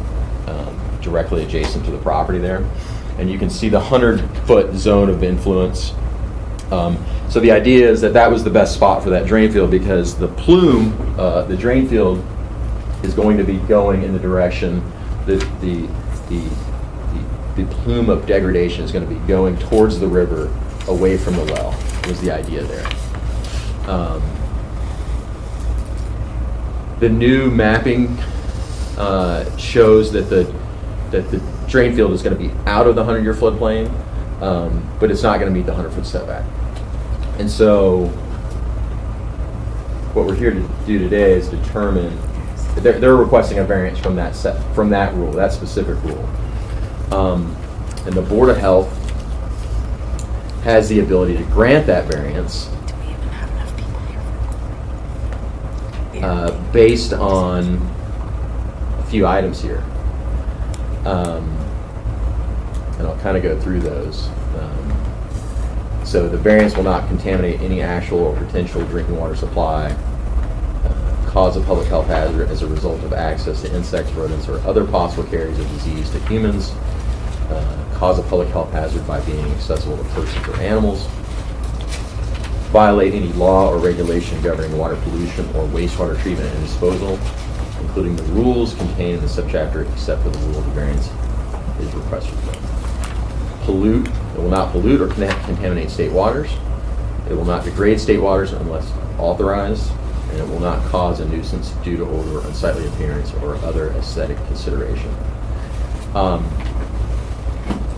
[SPEAKER 6] directly adjacent to the property there, and you can see the 100-foot zone of influence. So the idea is that was the best spot for that drain field because the plume, the drain field, is going to be going in the direction that the plume of degradation is going to be going towards the river, away from the well. Was the idea there. The new mapping shows that the drain field is going to be out of the 100-year floodplain, but it's not going to meet the 100-foot setback. And so what we're here to do today is determine, they're requesting a variance from that rule, that specific rule. And the Board of Health has the ability to grant that variance based on a few items here. And I'll kind of go through those. So the variance will not contaminate any actual or potential drinking water supply. cause a public health hazard as a result of access to insects, rodents, or other possible carriers of disease to humans, cause a public health hazard by being accessible to persons or animals, violate any law or regulation governing water pollution or wastewater treatment and disposal, including the rules contained in the subchapter except for the rule of variance is requested from. Pollute, it will not pollute or contaminate state waters. It will not degrade state waters unless authorized, and it will not cause a nuisance due to odor, unsightly appearance, or other aesthetic consideration.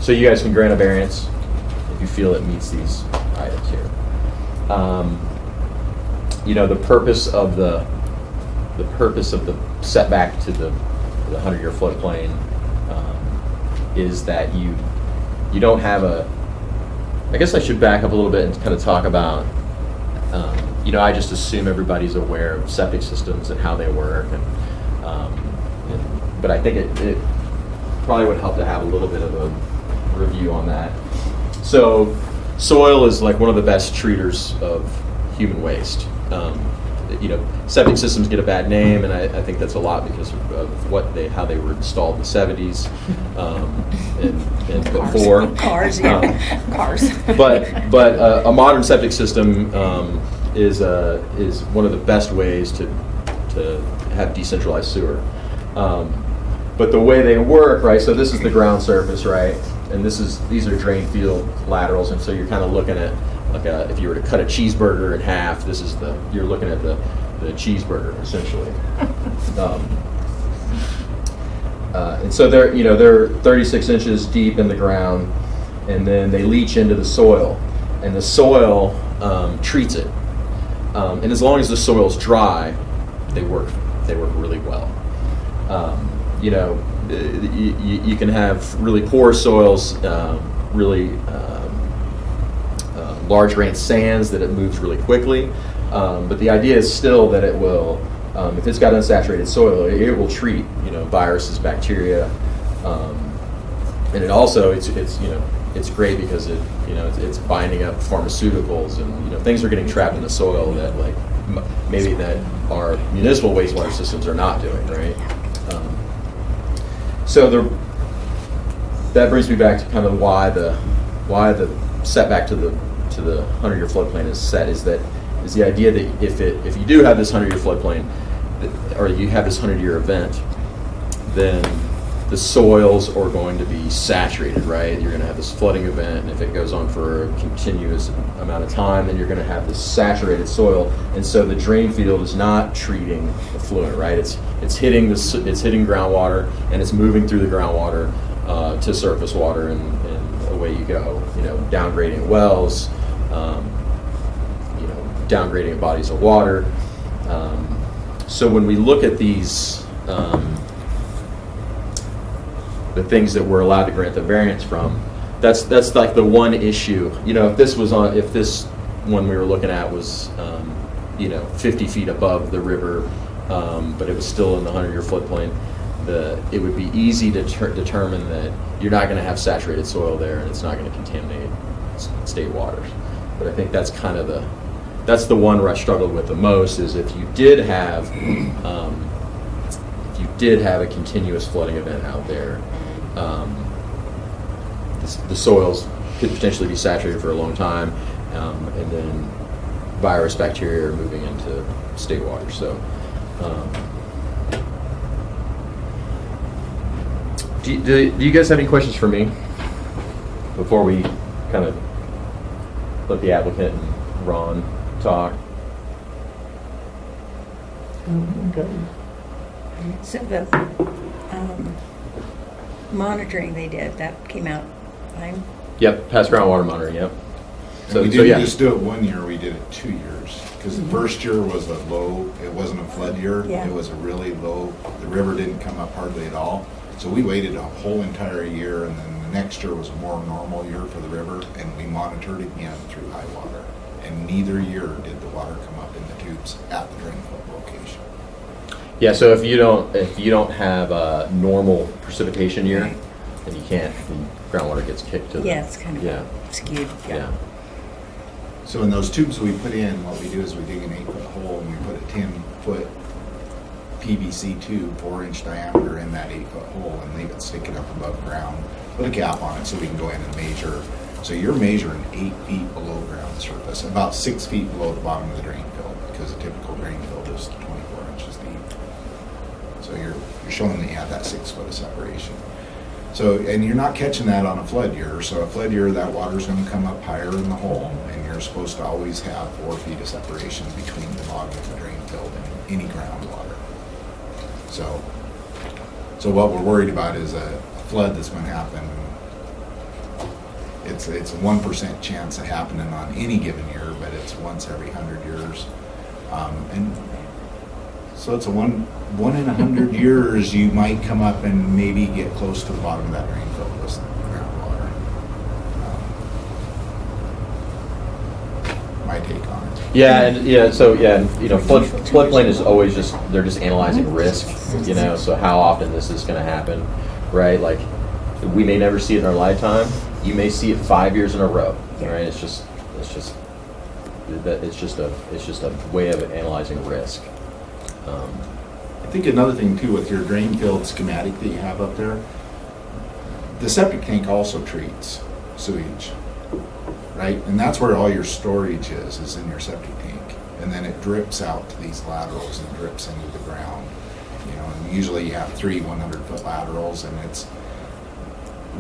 [SPEAKER 6] So you guys can grant a variance if you feel it meets these items here. The purpose of the setback to the 100-year floodplain is that you don't have a. I guess I should back up a little bit and kind of talk about. I just assume everybody's aware of septic systems and how they work, but I think it probably would help to have a little bit of a review on that. So, soil is like one of the best treaters of human waste. Septic systems get a bad name, and I think that's a lot because of how they were installed in the 70s and before.
[SPEAKER 4] Cars. Cars.
[SPEAKER 6] But a modern septic system is one of the best ways to have decentralized sewer. But the way they work, right? So this is the ground surface, right? And these are drain field laterals, and so you're kind of looking at if you were to cut a cheeseburger in half, you're looking at the cheeseburger essentially. And so they're 36 inches deep in the ground, and then they leach into the soil, and the soil treats it. And as long as the soil's dry, they work really well. You can have really poor soils, really large grain sands that it moves really quickly. But the idea is still that it will, if it's got unsaturated soil, it will treat viruses, bacteria, and it also it's great because it's binding up pharmaceuticals and things are getting trapped in the soil that maybe that our municipal wastewater systems are not doing, right? That brings me back to kind of why the setback to the 100-year floodplain is set is the idea that if you do have this 100-year floodplain or you have this 100-year event, then the soils are going to be saturated, right? You're going to have this flooding event, and if it goes on for a continuous amount of time, then you're going to have this saturated soil, and so the drain field is not treating the fluent, right? It's hitting groundwater, and it's moving through the groundwater to surface water, and away you go. Downgrading wells, downgrading bodies of water. So when we look at these. The things that we're allowed to grant the variance from, that's like the one issue. If this one we were looking at was 50 feet above the river, but it was still in the 100-year floodplain, it would be easy to determine that you're not going to have saturated soil there and it's not going to contaminate state waters. But I think that's kind of that's the one where I struggled with the most is if you did have a continuous flooding event out there, the soils could potentially be saturated for a long time, and then virus, bacteria are moving into state water. So, do you guys have any questions for me before we kind of let the applicant and Ron talk?
[SPEAKER 3] Okay.
[SPEAKER 4] So the monitoring they did, that came out fine?
[SPEAKER 6] Yep, past groundwater monitoring. Yep.
[SPEAKER 5] We didn't just do it 1 year, we did it 2 years. Because the first year was a low, it wasn't a flood year.
[SPEAKER 4] Yeah.
[SPEAKER 5] It was a really low, the river didn't come up hardly at all. So we waited a whole entire year, and then the next year was a more normal year for the river, and we monitored again through high water. And neither year did the water come up in the tubes at the drain field location.
[SPEAKER 6] Yeah, so if you don't have a normal precipitation year,
[SPEAKER 4] Right.
[SPEAKER 6] then you can't. The groundwater gets kicked to.
[SPEAKER 4] Yeah, it's kind of
[SPEAKER 6] Yeah.
[SPEAKER 4] skewed.
[SPEAKER 6] Yeah.
[SPEAKER 5] So in those tubes we put in, what we do is we dig an 8-foot hole and we put a 10-foot PVC tube, 4-inch diameter, in that 8-foot hole and leave it, stick it up above ground, put a cap on it so we can go in and measure. So you're measuring 8 feet below ground surface, about 6 feet below the bottom of the drain field, because a typical drain field is 24 inches deep. So you're showing that you have that 6 foot of separation. So, and you're not catching that on a flood year. So a flood year, that water's gonna come up higher in the hole, and you're supposed to always have 4 feet of separation between the bottom of the drain field and any groundwater. So what we're worried about is a flood that's gonna happen. It's a 1% chance of happening on any given year, but it's once every 100 years. And so it's a one in 100 years you might come up and maybe get close to the bottom of that drain field with groundwater. My take on it.
[SPEAKER 6] Yeah, and floodplain is always they're just analyzing risk, so how often this is going to happen, right? Like, we may never see it in our lifetime. You may see it 5 years in a row, right? It's just a way of analyzing risk.
[SPEAKER 5] I think another thing too, with your drain field schematic that you have up there, the septic tank also treats sewage, right? And that's where all your storage is in your septic tank. And then it drips out to these laterals and drips into the ground. And usually you have 3 100-foot laterals, and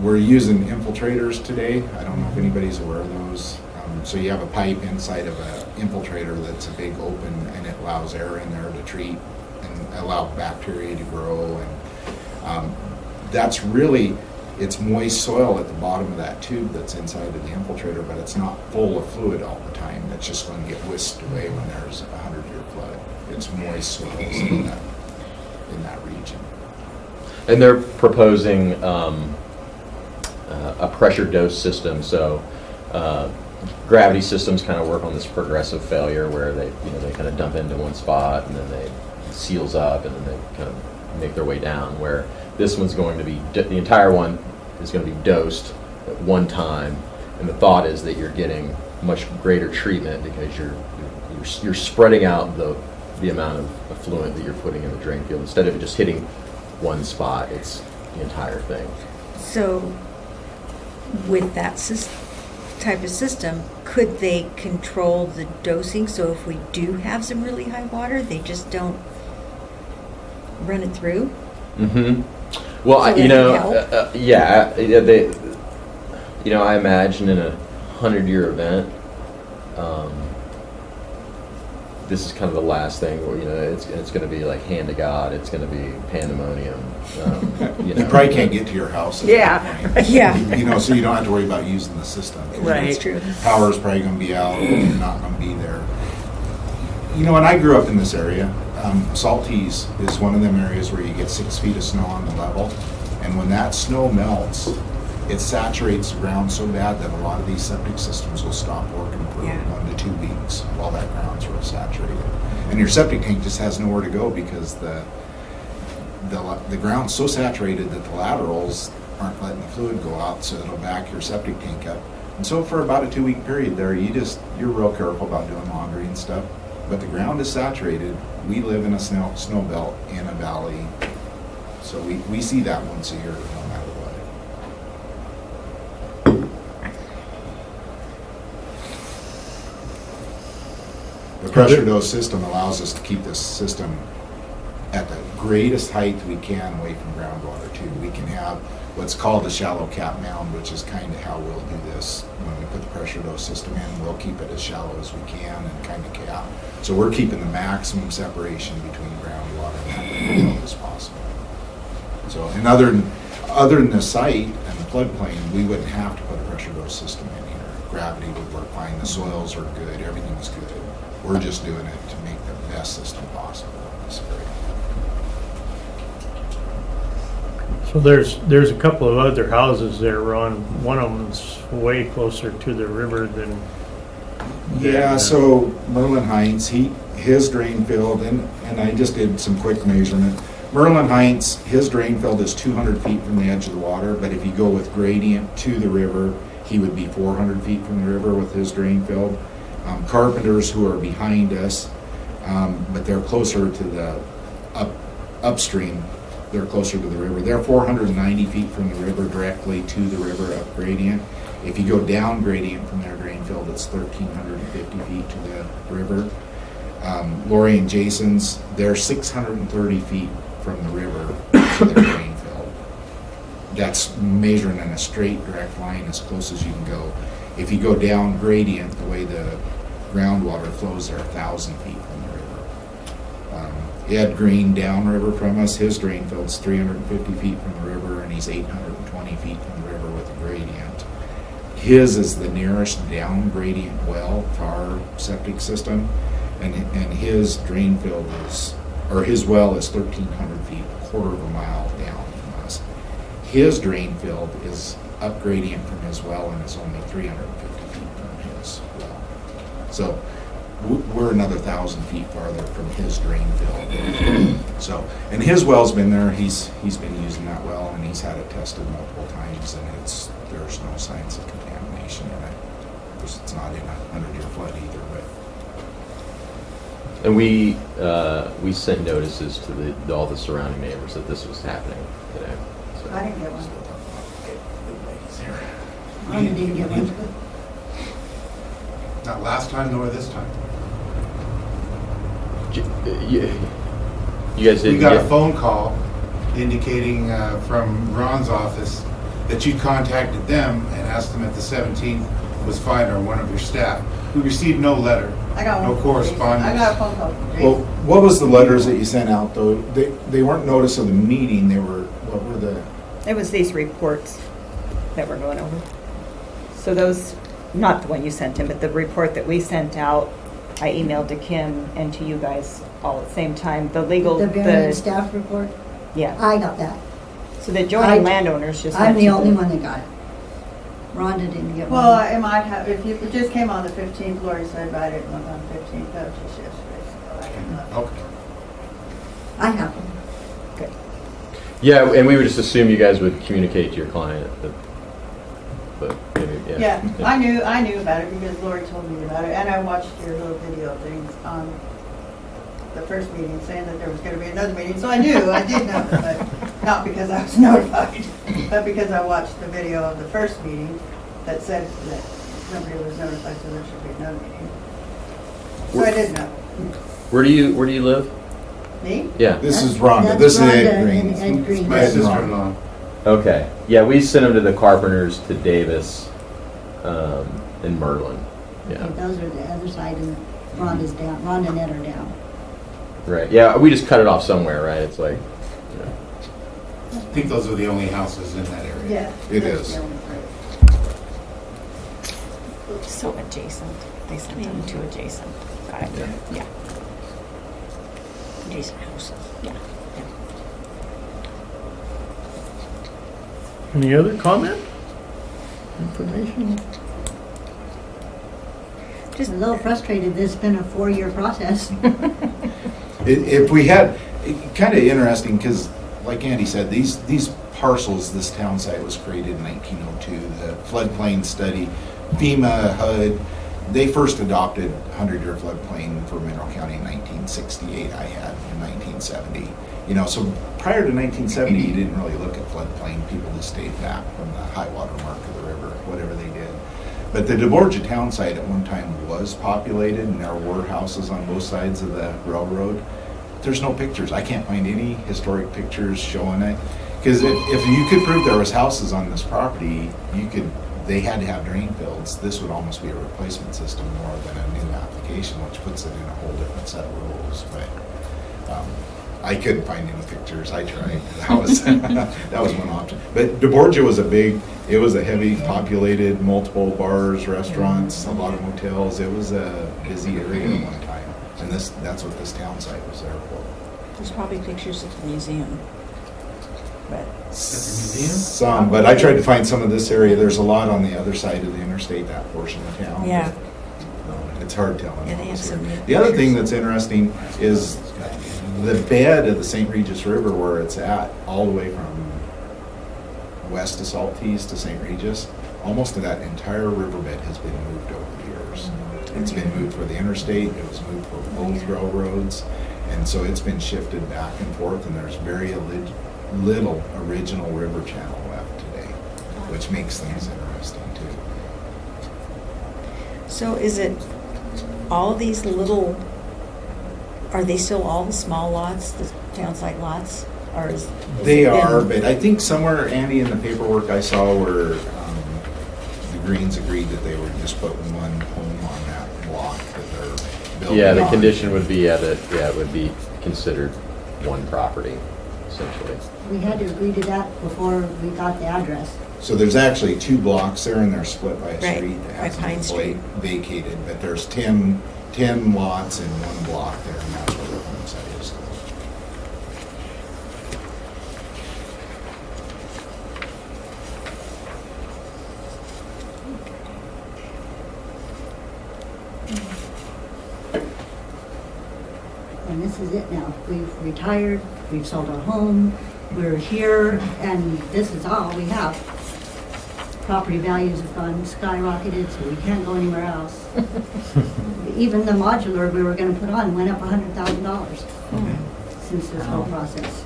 [SPEAKER 5] we're using infiltrators today. I don't know if anybody's aware of those. So you have a pipe inside of an infiltrator that's a big open, and it allows air in there to treat and allow bacteria to grow. And that's really, it's moist soil at the bottom of that tube that's inside of the infiltrator, but it's not full of fluid all the time. That's just going to get whisked away when there's a 100-year flood. It's moist soils in that region.
[SPEAKER 6] And they're proposing a pressure dose system. So gravity systems kind of work on this progressive failure where they kind of dump into one spot and then it seals up and then they kind of make their way down. Where this one's going to be, the entire one is going to be dosed at one time, and the thought is that you're getting much greater treatment because you're spreading out the amount of effluent that you're putting in the drain field. Instead of just hitting one spot, it's the entire thing.
[SPEAKER 4] So with that type of system, could they control the dosing? So if we do have some really high water, they just don't run it through?
[SPEAKER 6] Mm-hmm. Well,
[SPEAKER 4] So
[SPEAKER 6] I imagine in a 100-year event, this is kind of the last thing where it's going to be like hand to God. It's going to be pandemonium.
[SPEAKER 5] You probably can't get to your house.
[SPEAKER 1] Yeah.
[SPEAKER 4] Yeah.
[SPEAKER 5] So you don't have to worry about using the system.
[SPEAKER 1] Right.
[SPEAKER 4] That's true.
[SPEAKER 5] Power's probably going to be out, and not going to be there. When I grew up in this area, Salties is one of them areas where you get 6 feet of snow on the level, and when that snow melts, it saturates the ground so bad that a lot of these septic systems will stop working for 1 to 2 weeks while that ground's real saturated. And your septic tank just has nowhere to go because the ground's so saturated that the laterals aren't letting the fluid go out, so it'll back your septic tank up. And so for about a 2-week period there, you're real careful about doing laundry and stuff. But the ground is saturated. We live in a snow belt in a valley, so we see that once a year, no matter what. The pressure dose system allows us to keep this system at the greatest height we can away from groundwater too. We can have what's called a shallow cap mound, which is kind of how we'll do this. When we put the pressure dose system in, we'll keep it as shallow as we can and kind of cap. So we're keeping the maximum separation between groundwater and that as possible. So, and other than the site and the floodplain, we wouldn't have to put a pressure dose system in here. Gravity would work fine, the soils are good, everything's good. We're just doing it to make the best system possible in this area.
[SPEAKER 3] So there's a couple of other houses there, Ron. One of them's way closer to the river than.
[SPEAKER 5] Yeah, so Merlin Heinz, his drain field, and I just did some quick measurement. Merlin Heinz, his drain field is 200 feet from the edge of the water, but if you go with gradient to the river, he would be 400 feet from the river with his drain field. Carpenters, who are behind us, but they're closer to the upstream. They're closer to the river. They're 490 feet from the river, directly to the river up gradient. If you go down gradient from their drain field, it's 1,350 feet to the river. Lori and Jason's, they're 630 feet from the river to their drain field. That's measuring in a straight direct line as close as you can go. If you go down gradient, the way the groundwater flows, they're 1,000 feet from the river. Ed Green downriver from us, his drain field's 350 feet from the river, and he's 820 feet from the river with a gradient. His is the nearest down gradient well to our septic system, and his drain field is, or his well is 1,300 feet, a quarter of a mile down from us. His drain field is up gradient from his well, and it's only 350 feet from his well. So we're another 1,000 feet farther from his drain field. So, and his well's been there. He's been using that well, and he's had it tested multiple times, and there's no signs of contamination in it. Of course, it's not in a 100-year flood either, but.
[SPEAKER 6] And we sent notices to all the surrounding neighbors that this was happening today. So.
[SPEAKER 7] I didn't get one.
[SPEAKER 5] Here.
[SPEAKER 7] I didn't get one.
[SPEAKER 8] Not last time, nor this time.
[SPEAKER 6] You guys didn't
[SPEAKER 8] We got
[SPEAKER 6] get
[SPEAKER 8] a phone call indicating from Ron's office that you contacted them and asked them if the 17th was fine, or one of your staff. We received no letter,
[SPEAKER 7] I got one.
[SPEAKER 8] no correspondence.
[SPEAKER 7] I got a phone call from
[SPEAKER 5] Well,
[SPEAKER 7] Jason.
[SPEAKER 5] what was the letters that you sent out, though? They weren't notice of the meeting. They were, what were the?
[SPEAKER 9] It was these reports that we're going over. So those, not the one you sent him, but the report that we sent out, I emailed to Kim and to you guys all at the same time. The legal,
[SPEAKER 7] The variance staff report,
[SPEAKER 9] yeah.
[SPEAKER 7] I got that.
[SPEAKER 9] So the adjoining
[SPEAKER 7] I-
[SPEAKER 9] landowners just.
[SPEAKER 7] I'm
[SPEAKER 9] went
[SPEAKER 7] the
[SPEAKER 9] to
[SPEAKER 7] only one that got it. Rhonda didn't get one.
[SPEAKER 10] Well, it might have, if you, it just came on the 15th, Lori said, but I didn't look on the 15th, that was just yesterday, so I didn't look.
[SPEAKER 8] Okay.
[SPEAKER 7] I have one.
[SPEAKER 9] Good.
[SPEAKER 6] Yeah, and we would just assume you guys would communicate to your client, but maybe, yeah.
[SPEAKER 10] Yeah, I knew about it because Lori told me about it, and I watched your little video things on the first meeting saying that there was gonna be another meeting, so I did know, but not because I was notified, but because I watched the video of the first meeting that said that nobody was notified, so there should be another meeting. So I did know.
[SPEAKER 6] Where do you live?
[SPEAKER 10] Me?
[SPEAKER 6] Yeah.
[SPEAKER 5] This is Rhonda.
[SPEAKER 7] That's
[SPEAKER 5] This is
[SPEAKER 7] Rhonda
[SPEAKER 5] Ed Green.
[SPEAKER 7] and Ed Green.
[SPEAKER 8] My
[SPEAKER 5] Ed and Ron.
[SPEAKER 8] sister-in-law.
[SPEAKER 6] Okay. Yeah, we sent them to the Carpenters, to Davis, and Merlin. Yeah.
[SPEAKER 7] Okay, those are the other side, and Rhonda's down. Rhonda and Ed are down.
[SPEAKER 6] Right. Yeah, we just cut it off somewhere, right? It's like,
[SPEAKER 8] I think those are the only houses in that area.
[SPEAKER 10] Yeah.
[SPEAKER 5] It
[SPEAKER 10] that's
[SPEAKER 5] is.
[SPEAKER 10] the only part.
[SPEAKER 9] So adjacent. They sent them to adjacent. Got it. Yeah. Adjacent houses. Yeah.
[SPEAKER 3] Any other comment? Information?
[SPEAKER 7] Just a little frustrated, this has been a 4-year process.
[SPEAKER 5] If we had, kind of interesting, because like Andy said, these parcels, this town site was created in 1902. The floodplain study, FEMA, HUD, they first adopted 100-year floodplain for Mineral County in 1968. I had in 1970. You know, so prior to 1970, you didn't really look at floodplain. People just stayed back from the high water mark of the river, whatever they did. But the DeBorgia town site at one time was populated, and there were houses on both sides of the railroad. There's no pictures. I can't find any historic pictures showing it. Because if you could prove there was houses on this property, they had to have drain fields. This would almost be a replacement system more than a new application, which puts it in a whole different set of rules. But I couldn't find any pictures. I tried. That was one option. But DeBorgia was it was a heavy populated, multiple bars, restaurants, a lot of motels. It was a busy area at one time. And that's what this town site was there for.
[SPEAKER 9] There's probably pictures at the museum. But
[SPEAKER 8] museum?
[SPEAKER 5] Some, but I tried to find some of this area. There's a lot on the other side of the interstate, that portion of town.
[SPEAKER 9] yeah.
[SPEAKER 5] It's hard telling.
[SPEAKER 9] Yeah, they
[SPEAKER 5] what
[SPEAKER 9] have
[SPEAKER 5] was
[SPEAKER 9] some
[SPEAKER 5] here.
[SPEAKER 9] neat
[SPEAKER 5] The other thing
[SPEAKER 9] pictures.
[SPEAKER 5] that's interesting is the bed of the St. Regis River, where it's at, all the way from west of Saltese to St. Regis, almost to that entire riverbed has been moved over the years. It's been moved for the interstate, it was moved for both railroads, And so it's been shifted back and forth, and there's very little original river channel left today, which makes things interesting too.
[SPEAKER 4] So is it all these little, are they still all the small lots, the townsite lots? Or is
[SPEAKER 5] They
[SPEAKER 4] it been-
[SPEAKER 5] are, but I think somewhere, Andy, in the paperwork I saw where the Greens agreed that they would just put one home on that block that they're building.
[SPEAKER 6] Yeah, the
[SPEAKER 5] on.
[SPEAKER 6] condition would be, that it would be considered one property, essentially.
[SPEAKER 7] We had to agree to that before we got the address.
[SPEAKER 5] So there's actually 2 blocks there, and they're split by a
[SPEAKER 4] Right,
[SPEAKER 5] street that
[SPEAKER 4] by
[SPEAKER 5] hasn't
[SPEAKER 4] Pine
[SPEAKER 5] been
[SPEAKER 4] Street.
[SPEAKER 5] vacated, but there's 10 lots in one block there, and that's where the home site is.
[SPEAKER 7] And this is it now. We've retired, we've sold our home, we're here, and this is all we have. Property values have gone skyrocketed, so we can't go anywhere else. Even the modular we were gonna put on went up $100,000 since this whole process.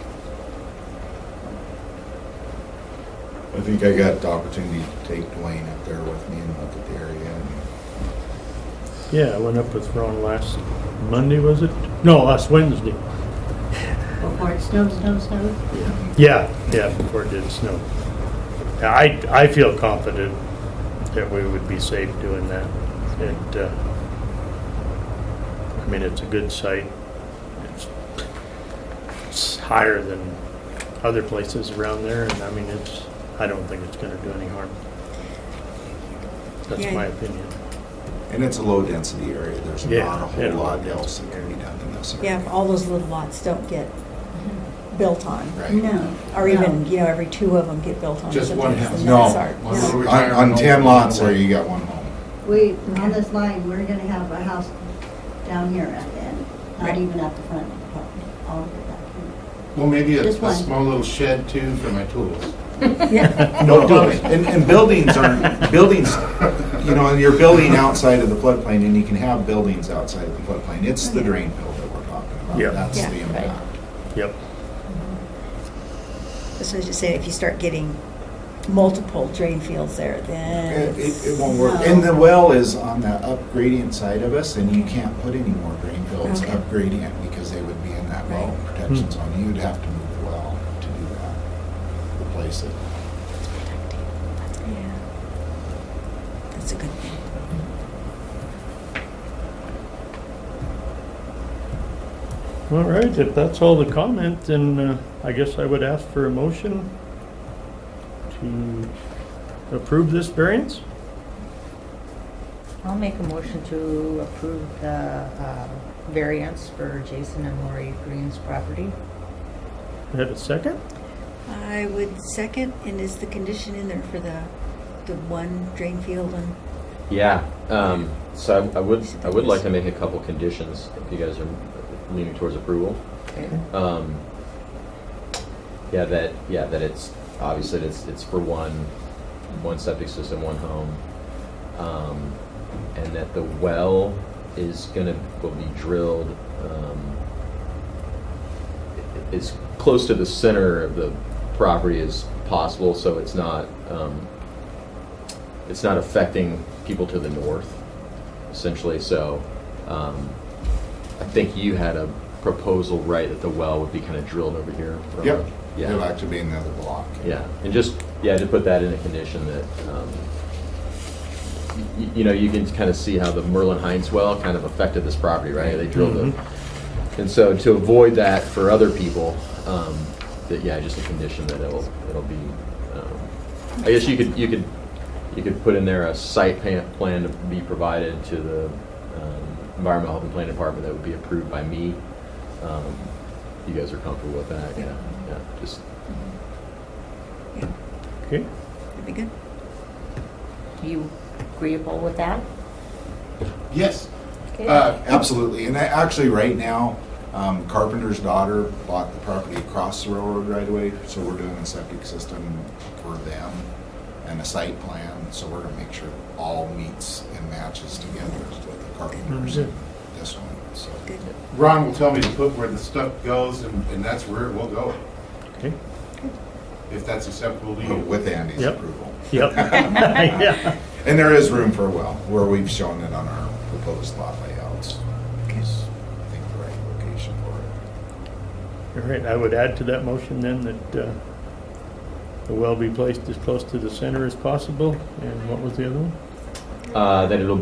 [SPEAKER 5] I think I got the opportunity to take Dwayne up there with me and look at the area. And
[SPEAKER 3] Yeah, I went up with Ron last Monday, was it? No, last Wednesday.
[SPEAKER 7] Before it snowed.
[SPEAKER 3] Yeah, before it did snow. I feel confident that we would be safe doing that. I mean, it's a good site. It's higher than other places around there, and I mean, I don't think it's gonna do any harm. That's
[SPEAKER 4] Yeah.
[SPEAKER 3] my opinion.
[SPEAKER 5] And it's a low-density area. There's
[SPEAKER 3] Yeah,
[SPEAKER 5] not a whole
[SPEAKER 3] yeah,
[SPEAKER 5] lot
[SPEAKER 3] low
[SPEAKER 5] else that can be done in this area.
[SPEAKER 4] Yeah, if all those little lots don't get built on.
[SPEAKER 5] Right.
[SPEAKER 7] No.
[SPEAKER 4] Or even, every 2 of them get built on.
[SPEAKER 8] Just
[SPEAKER 4] so
[SPEAKER 8] one
[SPEAKER 4] that's
[SPEAKER 8] house.
[SPEAKER 4] the
[SPEAKER 5] No.
[SPEAKER 4] next art.
[SPEAKER 8] One
[SPEAKER 4] No.
[SPEAKER 8] little
[SPEAKER 5] On
[SPEAKER 8] retirement
[SPEAKER 5] 10
[SPEAKER 8] home.
[SPEAKER 5] lots there, you got one home.
[SPEAKER 7] On this line, we're gonna have a house down here at the end, not
[SPEAKER 4] Right.
[SPEAKER 7] even at the front of the property, all of it back
[SPEAKER 8] Well, maybe a
[SPEAKER 7] Just one.
[SPEAKER 8] small little shed too for my tools.
[SPEAKER 4] Yeah,
[SPEAKER 5] No, and buildings aren't, buildings, and you're building outside of the floodplain, and you can have buildings outside of the floodplain. It's the drain field that we're talking about.
[SPEAKER 3] Yeah.
[SPEAKER 5] That's
[SPEAKER 4] Yeah,
[SPEAKER 5] the
[SPEAKER 4] right.
[SPEAKER 5] impact.
[SPEAKER 3] Yep.
[SPEAKER 4] so as you say, if you start getting multiple drain fields there, then
[SPEAKER 5] It won't work.
[SPEAKER 7] No.
[SPEAKER 5] And the well is on the up gradient side of us, and you can't put any more drain fields
[SPEAKER 4] Okay.
[SPEAKER 5] up gradient because they would be in that well
[SPEAKER 4] Right.
[SPEAKER 5] protection zone. You'd have to move the well to do that, replace it.
[SPEAKER 4] yeah, that's a good thing.
[SPEAKER 3] All right, if that's all the comment, then I guess I would ask for a motion to approve this variance.
[SPEAKER 1] I'll make a motion to approve the variance for Jason and Lori Green's property.
[SPEAKER 3] Have a second?
[SPEAKER 4] I would second, and is the condition in there for the one drain field and,
[SPEAKER 6] Yeah, so I would like to make a couple conditions, if you guys are leaning towards approval.
[SPEAKER 1] Okay.
[SPEAKER 6] That it's, obviously, it's for one septic system, one home. And that the well will be drilled, as close to the center of the property as possible, so it's not affecting people to the north, essentially. So, I think you had a proposal, right, that the well would be kind of drilled over here. Ron?
[SPEAKER 5] Yep.
[SPEAKER 6] Yeah.
[SPEAKER 5] It'll actually be in the other block.
[SPEAKER 6] Yeah, and to put that in a condition that, you can kind of see how the Merlin Heights well kind of affected this property, right? They drilled it. And so to avoid that for other people, just a condition that it'll be, I guess you could put in there a site plan to be provided to the Environmental Health and Planning Department that would be approved by me. You guys are comfortable with that? Yeah, just.
[SPEAKER 3] Okay.
[SPEAKER 4] that'd be good.
[SPEAKER 1] You agreeable with that?
[SPEAKER 8] Yes.
[SPEAKER 1] Okay.
[SPEAKER 5] Absolutely. And actually, right now, Carpenter's daughter bought the property across the railroad right away, so we're doing a septic system for them and a site plan. So we're going to make sure it all meets and matches together with the Carpenters and this one. So,
[SPEAKER 4] Good.
[SPEAKER 8] Ron will tell me to put where the stuff goes, and that's where it will go,
[SPEAKER 3] Okay.
[SPEAKER 8] if that's acceptable to you.
[SPEAKER 5] with Andy's
[SPEAKER 3] Yep.
[SPEAKER 5] approval.
[SPEAKER 3] Yep. Yeah.
[SPEAKER 5] And there is room for a well, where we've shown it on our proposed lot layouts. Is, I think, the right location for it.
[SPEAKER 3] All right, I would add to that motion then that the well be placed as close to the center as possible. And what was the other one?
[SPEAKER 6] That it'll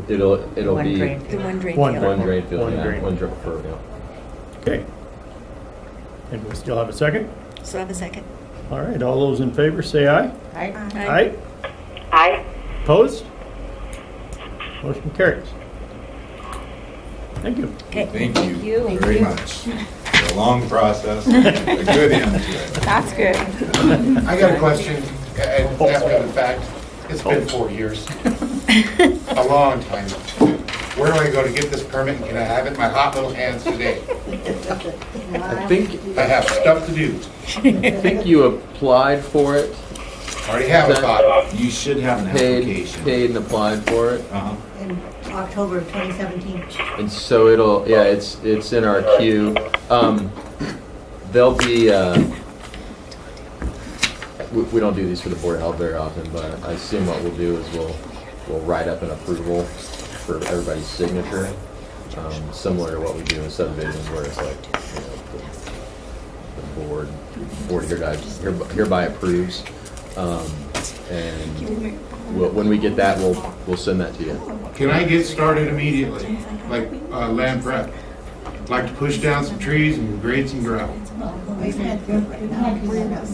[SPEAKER 1] One
[SPEAKER 6] be
[SPEAKER 1] drain
[SPEAKER 4] The
[SPEAKER 1] field.
[SPEAKER 4] one drain
[SPEAKER 3] One
[SPEAKER 4] field.
[SPEAKER 6] one drain field,
[SPEAKER 3] One
[SPEAKER 6] yeah,
[SPEAKER 3] drain.
[SPEAKER 6] one drain for, yeah.
[SPEAKER 3] Okay. And we still have a second?
[SPEAKER 4] So have a second.
[SPEAKER 3] All right, all those in favor say aye.
[SPEAKER 1] I,
[SPEAKER 3] Aye. Opposed? Motion carries. Thank you.
[SPEAKER 4] Okay.
[SPEAKER 5] Thank you
[SPEAKER 1] you.
[SPEAKER 5] very much. It's a long process, a good end to it.
[SPEAKER 1] that's good.
[SPEAKER 8] I got a question, after the fact. It's been 4 years. A long time. Where do I go to get this permit, and can I have it in my hot little hands today?
[SPEAKER 6] I think
[SPEAKER 8] I have stuff to do.
[SPEAKER 6] you applied for it,
[SPEAKER 8] Already have a thought.
[SPEAKER 5] You should have an
[SPEAKER 6] paid
[SPEAKER 5] application.
[SPEAKER 6] and applied for it,
[SPEAKER 5] Uh-huh.
[SPEAKER 7] In October of 2017.
[SPEAKER 6] and so it's in our queue. There'll be we don't do these for the Board of Health very often, but I assume what we'll do is we'll write up an approval for everybody's signature, similar to what we do in subdivisions where it's like, the board hereby approves. And when we get that, we'll send that to you.
[SPEAKER 8] Can I get started immediately, like land prep? Like to push down some trees and grade some gravel.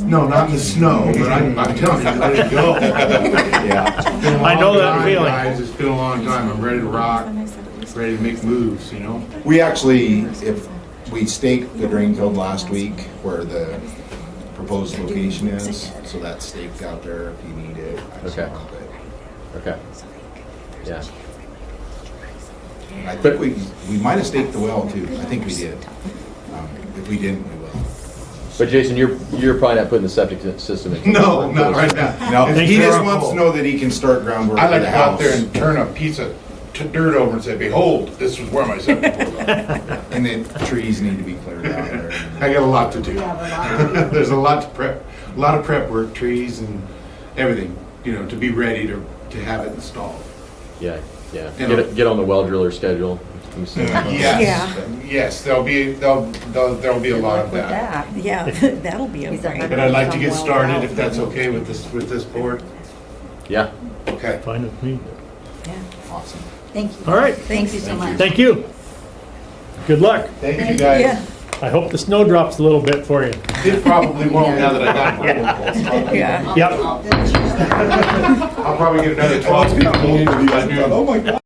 [SPEAKER 8] No, not in the snow, but I'm telling you, let it go.
[SPEAKER 5] Yeah.
[SPEAKER 3] I know that feeling.
[SPEAKER 8] Guys, it's been a long time. I'm ready to rock, ready to make moves, you know?
[SPEAKER 5] We actually, if we staked the drain field last week where the proposed location is, so that's staked out there if you need it.
[SPEAKER 6] Okay. Okay. Yeah.
[SPEAKER 5] I think we might have staked the well too. I think we did. If we didn't, we will.
[SPEAKER 6] But Jason, you're probably not putting the septic system in.
[SPEAKER 8] No, not right now.
[SPEAKER 5] No,
[SPEAKER 8] It's
[SPEAKER 5] he just
[SPEAKER 8] terrible.
[SPEAKER 5] wants to know that he can start groundwork
[SPEAKER 8] I
[SPEAKER 5] for
[SPEAKER 8] like
[SPEAKER 5] the
[SPEAKER 8] to go out there
[SPEAKER 5] house.
[SPEAKER 8] and turn a piece of dirt over and say, behold, this is where my septic was.
[SPEAKER 5] And then trees need to be cleared out there.
[SPEAKER 8] I got a lot to do.
[SPEAKER 7] We have a lot to do.
[SPEAKER 8] There's a lot of prep work, trees and everything, to be ready to have it installed.
[SPEAKER 6] Yeah.
[SPEAKER 8] You know-
[SPEAKER 6] Get on the well driller schedule.
[SPEAKER 8] Yes, there'll be a lot of
[SPEAKER 1] With
[SPEAKER 8] that.
[SPEAKER 1] that.
[SPEAKER 4] Yeah, that'll be
[SPEAKER 1] He's a
[SPEAKER 4] okay.
[SPEAKER 8] But I'd like to get started if that's okay with this board.
[SPEAKER 6] Yeah.
[SPEAKER 8] Okay.
[SPEAKER 3] Fine with me.
[SPEAKER 4] Yeah.
[SPEAKER 5] Awesome.
[SPEAKER 7] Thank you.
[SPEAKER 3] All right.
[SPEAKER 7] Thank you so much.
[SPEAKER 3] Thank you. Good luck.
[SPEAKER 8] Thank you, guys.
[SPEAKER 4] Yeah.
[SPEAKER 3] I hope the snow drops a little bit for you.
[SPEAKER 8] It probably won't now that I got one.
[SPEAKER 1] Yeah.
[SPEAKER 3] Yep.
[SPEAKER 8] I'll probably get another 12 people.
[SPEAKER 5] Oh my God.